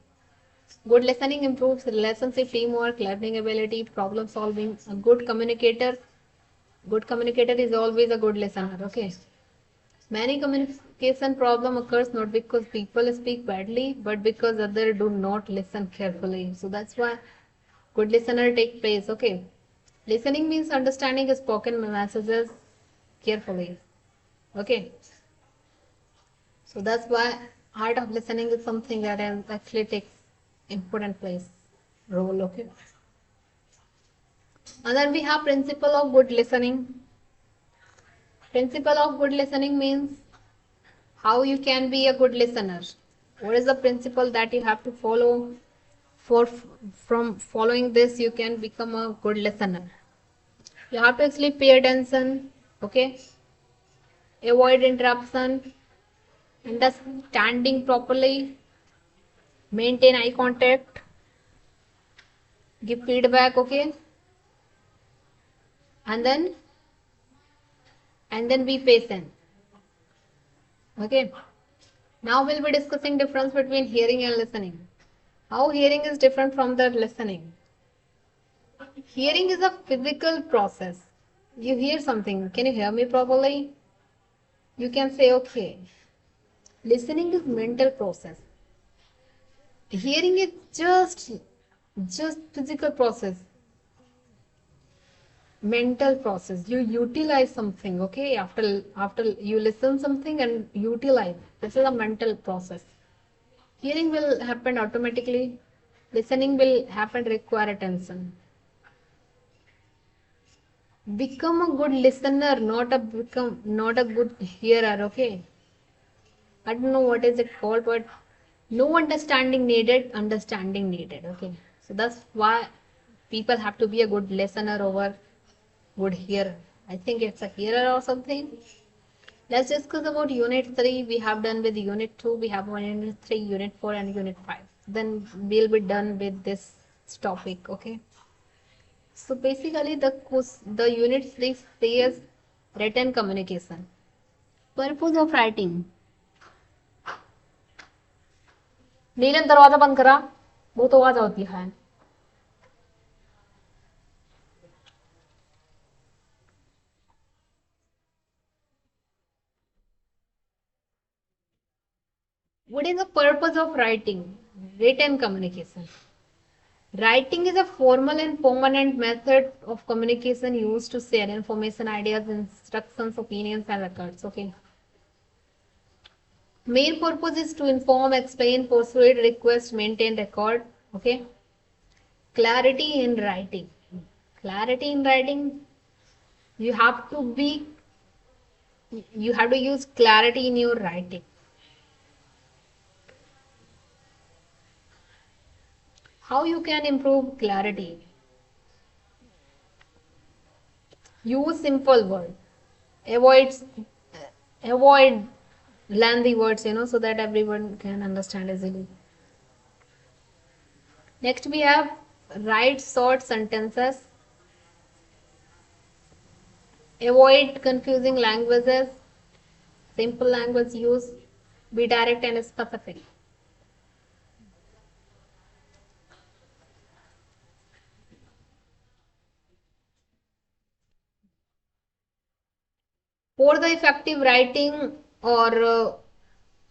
Good listening improves relationship, teamwork, learning ability, problem solving. A good communicator is always a good listener, okay? Many communication problem occurs not because people speak badly, but because others do not listen carefully. So that's why good listener take place, okay? Listening means understanding spoken messages carefully, okay? So that's why art of listening is something that actually takes important place role. Okay. And then we have principle of good listening. Principle of good listening means how you can be a good listener. What is the principle that you have to follow? From following this, you can become a good listener. You have to actually pay attention. Okay. Avoid interruption. Understanding properly. Maintain eye contact. Give feedback. Okay. And then be patient. Okay. Now we'll be discussing difference between hearing and listening. How hearing is different from the listening. Hearing is a physical process. You hear something. Can you hear me properly? You can say okay. Listening is mental process. Hearing is just physical process. Mental process. You utilize something, okay? After you listen something and utilize. This is a mental process. Hearing will happen automatically. Listening will happen require attention. Become a good listener, not a good hearer, okay? I don't know what is it called, but no understanding needed, understanding needed, okay? So that's why people have to be a good listener over good hearer. I think it's a hearer or something. Let's discuss about unit 3. We have done with unit 2. We have one unit 3, unit 4 and unit 5. Then we'll be done with this topic, okay? So basically the unit 3 says written communication. Purpose of writing. नीलम दरवाजा बंद करा, बहुत आवाज होती है. What is the purpose of writing? Written communication. Writing is a formal and permanent method of communication used to share information, ideas, instructions, opinions, and records. Okay. Main purpose is to inform, explain, persuade, request, maintain record. Okay. Clarity in writing. Clarity in writing. You have to use clarity in your writing. How you can improve clarity? Use simple words. Avoid lengthy words, so that everyone can understand easily. Next we have write short sentences. Avoid confusing languages. Simple language use. Be direct and specific. For the effective writing or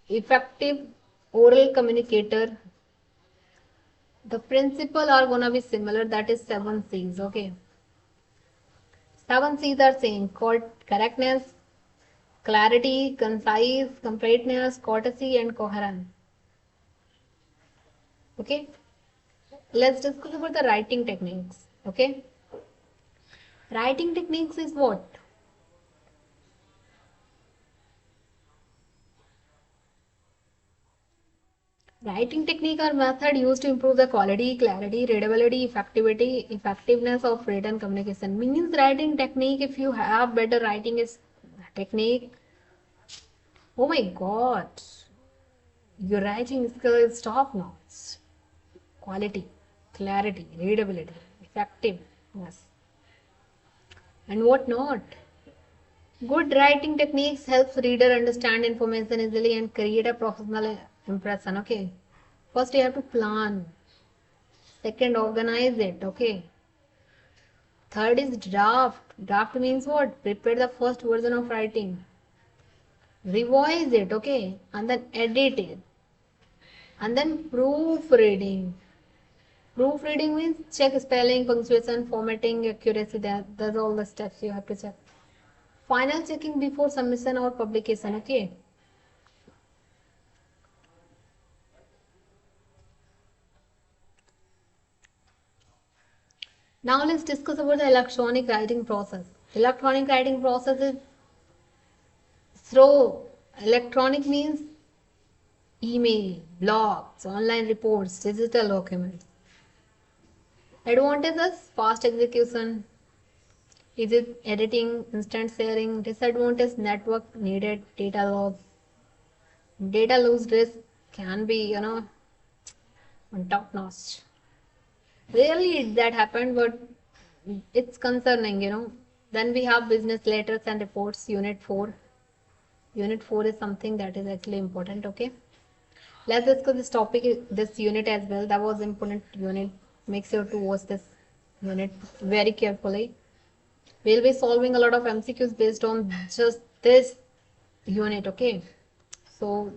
effective oral communicator, the principle are gonna be similar. That is 7 C's. Okay. 7 C's are same: correctness, clarity, concise, completeness, courtesy, and coherence. Okay. Let's discuss about the writing techniques. Okay. Writing techniques is what? Writing technique or method used to improve the quality, clarity, readability, effectiveness of written communication. Means writing technique, if you have better writing is technique, oh my god, your writing skill is top notch. Quality, clarity, readability, effectiveness, and what not. Good writing techniques helps reader understand information easily and create a professional impression. Okay. First you have to plan. Second, organize it. Okay. Third is draft. Draft means what? Prepare the first version of writing. Revise it. Okay. And then edit it. And then proofreading. Proofreading means check spelling, punctuation, formatting, accuracy. That's all the steps you have to check. Final checking before submission or publication. Okay. Now let's discuss about the electronic writing process. Electronic writing process is through electronic means email, blogs, online reports, digital documents. Advantages: fast execution, easy editing, instant sharing. Disadvantage: network needed, data loss. Data loss risk can be, on top notch. Rarely that happened, but it's concerning. Then we have business letters and reports, unit 4. Unit 4 is something that is actually important, okay? Let's discuss this topic, this unit as well. That was important unit. Make sure to watch this unit very carefully. We'll be solving a lot of MCQs based on just this unit, okay? So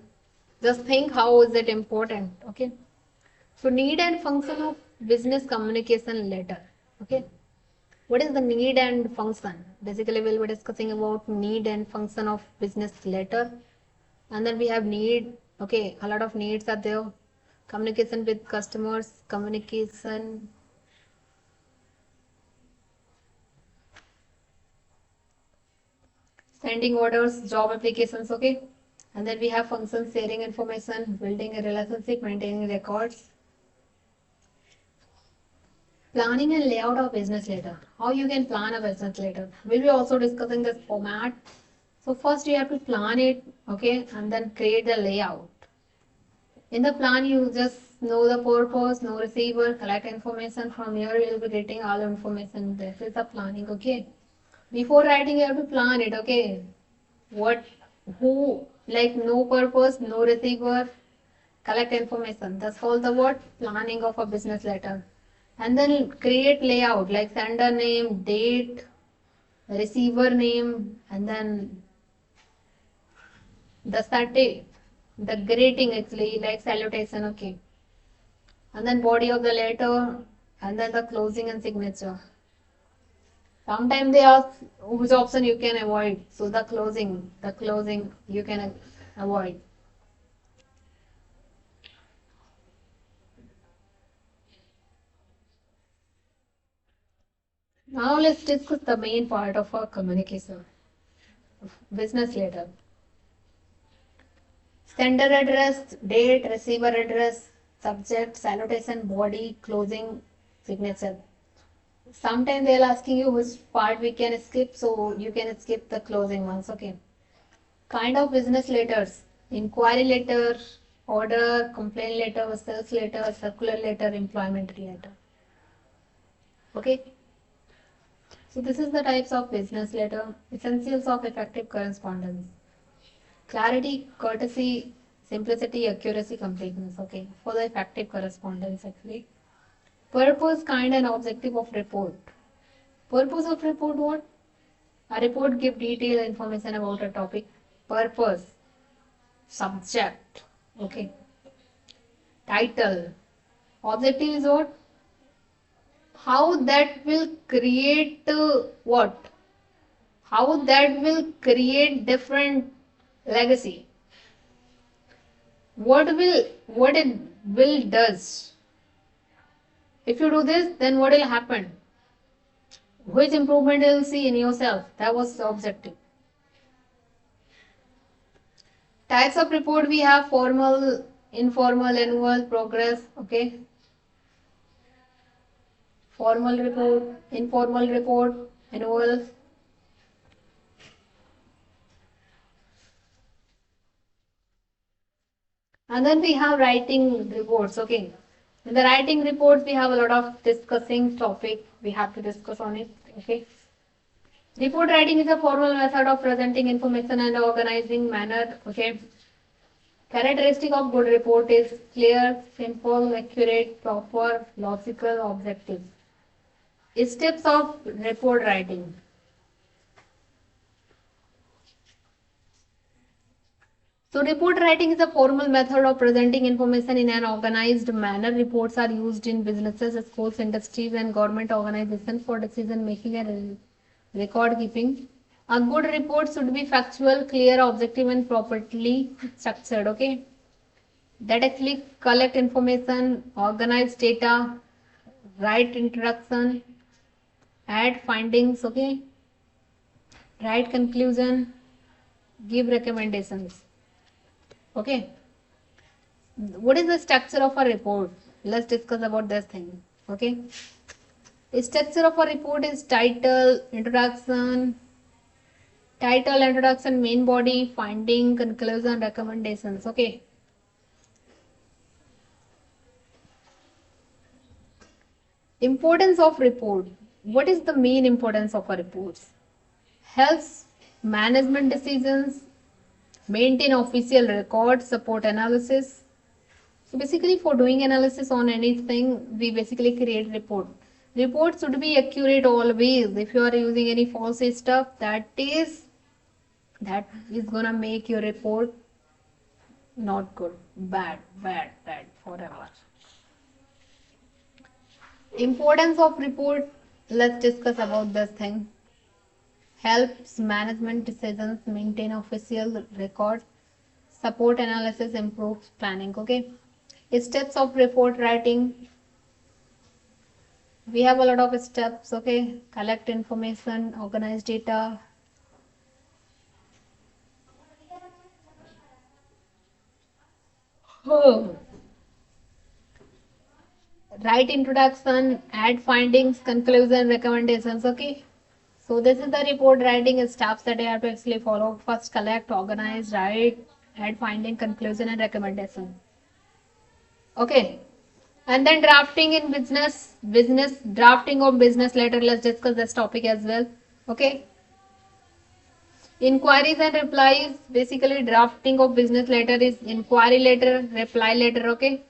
just think how is it important, okay? So need and function of business communication letter, okay? What is the need and function? Basically, we'll be discussing about need and function of business letter. And then we have need, okay, a lot of needs are there. Communication with customers, communication, sending orders, job applications, okay. And then we have functions, sharing information, building a relationship, maintaining records. Planning and layout of business letter. How you can plan a business letter. We'll be also discussing this format. So first you have to plan it, okay, and then create the layout. In the plan, you just know the purpose, no receiver, collect information from here. You'll be getting all information. This is the planning, okay. Before writing, you have to plan it, okay. What, who, like no purpose, no receiver, collect information. That's called the what? Planning of a business letter. And then create layout like sender name, date, receiver name, and then the the greeting actually like salutation, okay. And then body of the letter, and then the closing and signature. Sometimes they ask which option you can avoid. So the closing you can avoid. Now let's discuss the main part of our communication. Business letter. Sender address, date, receiver address, subject, salutation, body, closing, signature. Sometimes they'll asking you which part we can skip, so you can skip the closing ones, okay. Kind of business letters: inquiry letter, order, complaint letter, sales letter, circular letter, employment letter. Okay. So this is the types of business letter. Essentials of effective correspondence: clarity, courtesy, simplicity, accuracy, completeness. Okay. For the effective correspondence, actually. Purpose, kind, and objective of report. Purpose of report: what? A report give detailed information about a topic. Purpose, subject, okay. Title. Objective is what? How that will create what? How that will create different legacy. What it will does. If you do this, then what will happen? Which improvement you will see in yourself? That was the objective. Types of report we have: formal, informal, annual, progress, okay. Formal report, informal report, annual. And then we have writing reports, okay. In the writing reports, we have a lot of discussing topic. We have to discuss on it, okay. Report writing is a formal method of presenting information and organizing manner, okay. Characteristic of good report is clear, simple, accurate, proper, logical, objective. Steps of report writing. So report writing is a formal method of presenting information in an organized manner. Reports are used in businesses, schools, industries, and government organizations for decision making and record keeping. A good report should be factual, clear, objective, and properly structured. Okay, that actually collect information, organize data, write introduction, add findings, okay, write conclusion, give recommendations. Okay, what is the structure of a report? Let's discuss about this thing. Okay, the structure of a report is title, introduction, main body, finding, conclusion, recommendations. Okay, importance of report. What is the main importance of a report? Helps management decisions, maintain official records, support analysis. So basically for doing analysis on anything, we basically create report. Report should be accurate always. If you are using any false stuff, that is gonna make your report not good. Bad forever. Importance of report. Let's discuss about this thing. Helps management decisions, maintain official record, support analysis, improves planning. Okay. Steps of report writing. We have a lot of steps. Okay. Collect information, organize data. Oh. Write introduction, add findings, conclusion, recommendations. Okay. So this is the report writing steps that you have to actually follow. First, collect, organize, write, add finding, conclusion, and recommendation. Okay. And then drafting in business drafting of business letter. Let's discuss this topic as well. Okay. Inquiries and replies. Basically, drafting of business letter is inquiry letter, reply letter. Okay.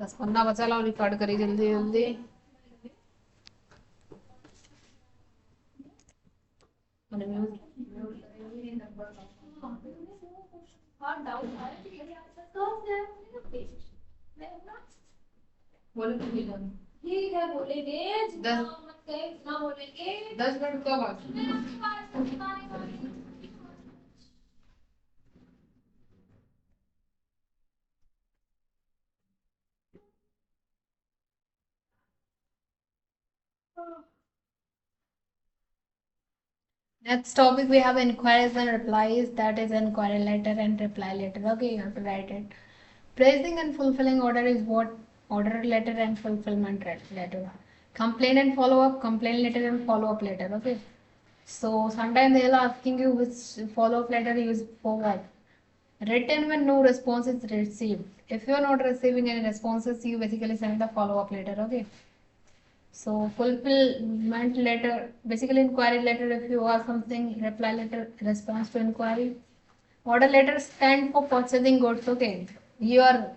बस पन्ना बचा लो record करी जल्दी जल्दी ठीक है बोलेंगे 10 minute का बात Next topic we have inquiries and replies. That is inquiry letter and reply letter. Okay, you have to write it. Praising and fulfilling order is what? Order letter and fulfillment letter. Complaint and follow up. Complaint letter and follow up letter. Okay. So sometimes they'll asking you which follow up letter use for what. Written when no response is received. If you are not receiving any responses, you basically send the follow up letter. Okay. So fulfillment letter, basically inquiry letter if you ask something, reply letter, response to inquiry. Order letter stand for purchasing goods. Okay, you are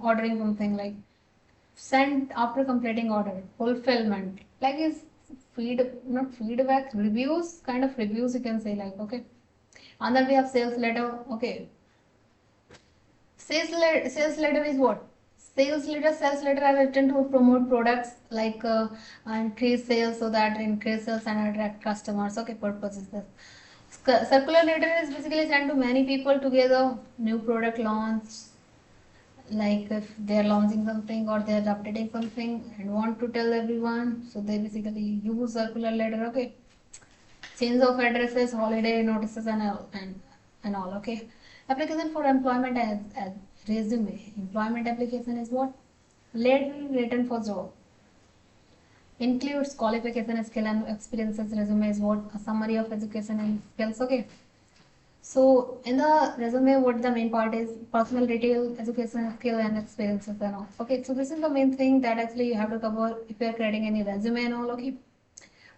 ordering something like sent after completing order. Fulfillment like is not feedback reviews kind of reviews you can say like okay. And then we have sales letter. Okay, sales letter is what? Sales letter are written to promote products like increase sales so that increase sales and attract customers. Okay, purpose is this. Circular letter is basically sent to many people together. New product launch, like if they are launching something or they are updating something and want to tell everyone, so they basically use circular letter. Okay, change of addresses, holiday notices, and all. Okay, application for employment as resume. Employment application is what? Letter written for job. Includes qualification, skill, and experiences. Resume is what? A summary of education and skills. Okay. So in the resume, what the main part is personal detail, education, skill, and experiences and all. Okay. So this is the main thing that actually you have to cover if you are creating any resume and all. Okay.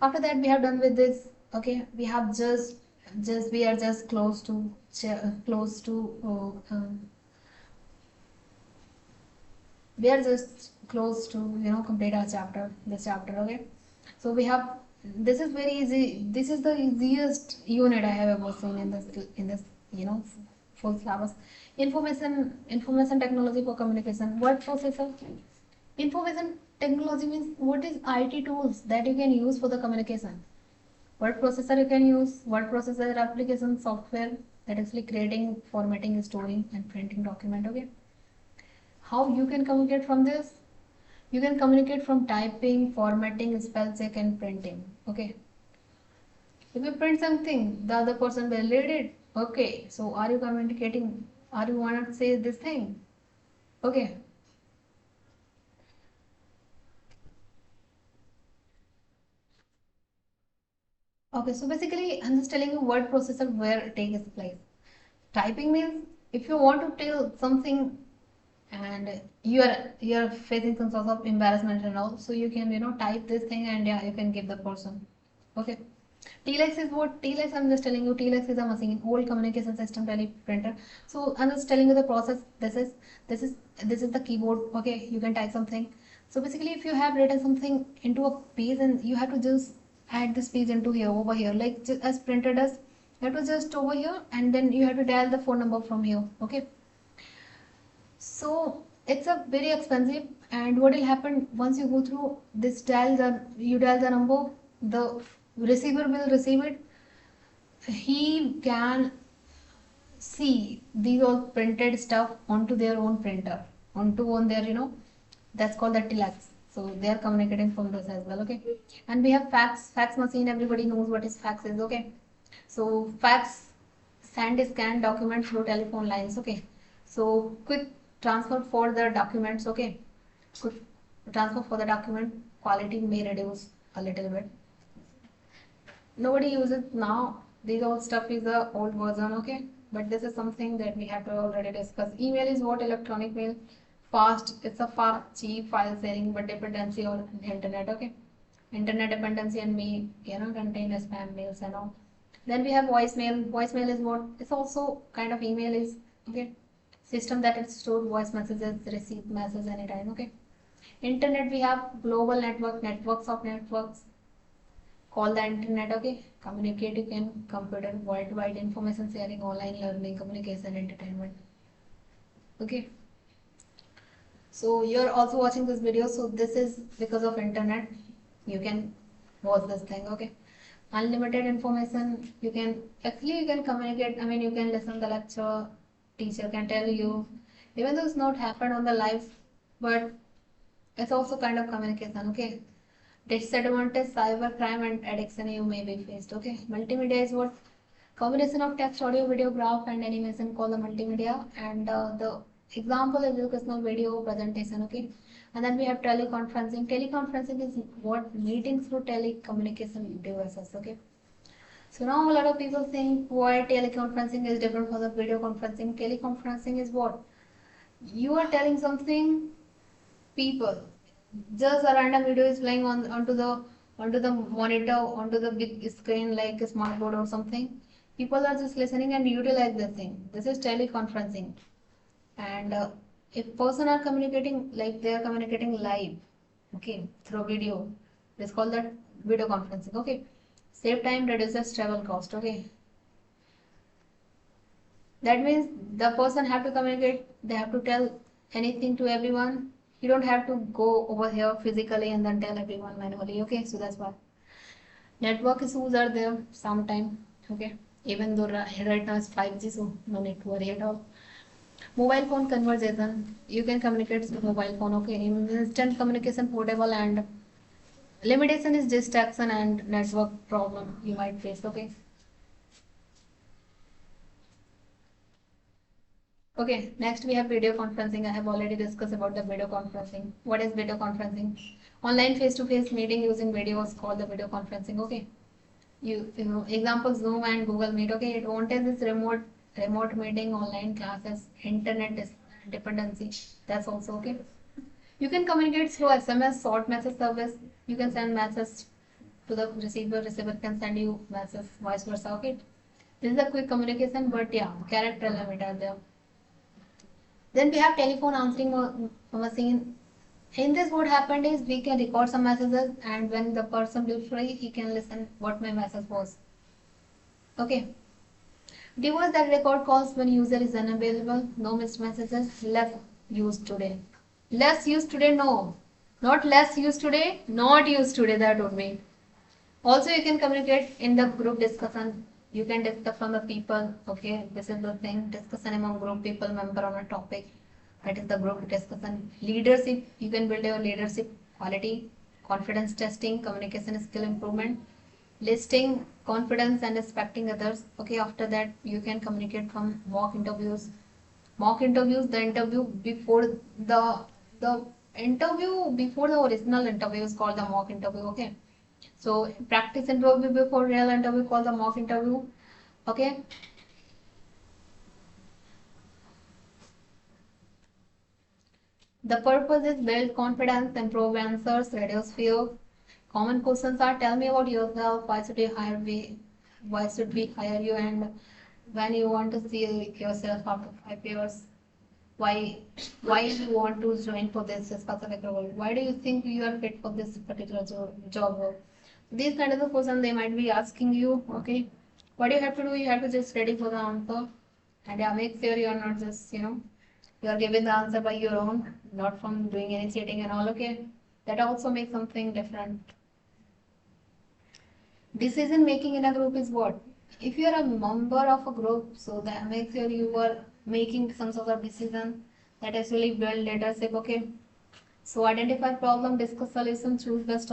After that, we have done with this. Okay, we have just we are just close to we are just close to complete our chapter, this chapter. Okay, so we have, this is very easy, this is the easiest unit I have ever seen in this you know full syllabus. Information technology for communication. Word processor. Information technology means what is IT tools that you can use for the communication. Word processor you can use. Word processor application software that is like creating, formatting, storing and printing document. Okay, how you can communicate from this? You can communicate from typing, formatting, spell check and printing. Okay, if you print something, the other person will read it. Okay, so are you communicating? Are you want to say this thing? Okay. Okay, so basically I'm just telling you word processor where it takes place. Typing means if you want to tell something and you are facing some sort of embarrassment and all, so you can type this thing and yeah, you can give the person. Okay. Telex is what? Telex, I'm just telling you, Telex is a machine, old communication system teleprinter. So I'm just telling you the process. This is the keyboard. Okay, you can type something. So basically, if you have written something into a page and you have to just add this page into here, over here, like just as printer does, you have to just over here and then you have to dial the phone number from here. Okay, so it's a very expensive, and what will happen once you go through this you dial the number, the receiver will receive it. He can see these all printed stuff onto their own printer, onto on their that's called the telex. So they are communicating from this as well. Okay, and we have fax machine. Everybody knows what is fax is. Okay, so fax send scan document through telephone lines. Okay, so quick transfer for the documents. Okay, quick transfer for the document, quality may reduce a little bit. Nobody uses now. These all stuff is the old version. Okay, but this is something that we have to already discuss. Email is what? Electronic mail. Fast. It's a fast, cheap file sharing, but dependency on internet. Okay, internet dependency and may contain spam mails and all. Then we have voicemail. Voicemail is what? It's also kind of email is. Okay, system that it stored voice messages, receive messages anytime. Okay, internet we have global network, networks of networks, call the internet. Okay, communicate, you can computer, worldwide information sharing, online learning, communication, entertainment. Okay, so you're also watching this video, so this is because of internet. You can watch this thing. Okay, unlimited information. You can actually you can communicate, I mean you can listen the lecture, teacher can tell you, even though it's not happened on the live, but it's also kind of communication. Okay, disadvantage, cybercrime and addiction you may be faced. Okay, multimedia is what? Combination of text, audio, video, graph and animation called the multimedia, and the example is educational video presentation. Okay, and then we have teleconferencing. Teleconferencing is what? Meetings through telecommunication devices. Okay, so now a lot of people think why teleconferencing is different from the video conferencing. Teleconferencing is what? You are telling something, people, just a random video is playing on onto the monitor, onto the big screen like a smart board or something. People are just listening and utilize the thing. This is teleconferencing. And if person are communicating, like they are communicating live, okay, through video, it's called that video conferencing. Okay, save time, reduces travel cost. Okay, that means the person have to communicate, they have to tell anything to everyone. You don't have to go over here physically and then tell everyone manually. Okay, so that's why network issues are there sometime. Okay, even though right now it's 5G, so no need to worry at all. Mobile phone conversation, you can communicate through mobile phone. Okay, instant communication, portable, and limitation is distraction and network problem you might face. Okay. Okay, next we have video conferencing. I have already discussed about the video conferencing. What is video conferencing? Online face-to-face meeting using video is called the video conferencing. Okay, you know example Zoom and Google Meet. Okay, advantage is remote meeting, online classes, internet dependency. That's also okay. You can communicate through SMS, short message service. You can send message to the receiver, receiver can send you message, vice versa. Okay, this is a quick communication, but yeah, character limit are there. Then we have telephone answering machine. In this, what happened is we can record some messages, and when the person will free, he can listen what my message was. Okay. Device that record calls when user is unavailable. No missed messages. Less used today. Less used today. No, not less used today. Not used today. That would be. Also, you can communicate in the group discussion. You can discuss from the people. Okay, this is the thing. Discussion among group people member on a topic. That is the group discussion. Leadership. You can build your leadership quality. Confidence testing. Communication skill improvement. Listing confidence and respecting others. Okay, after that you can communicate from mock interviews. Mock interviews, the interview before the interview before the original interview is called the mock interview. Okay, so practice interview before real interview called the mock interview. Okay, the purpose is build confidence, improve answers, reduce fear. Common questions are: tell me about yourself, why should you hire me, why should we hire you, and when you want to see yourself after 5 years, why why you want to join for this specific role, why do you think you are fit for this particular job role. These kind of the questions they might be asking you. Okay, what you have to do, you have to just ready for the answer, and yeah, make sure you are not just you are giving the answer by your own, not from doing any cheating and all. Okay, that also makes something different. Decision making in a group is what? If you are a member of a group, so that makes sure you are making some sort of decision that actually build leadership. Okay, so identify problem, discuss solution, choose best option.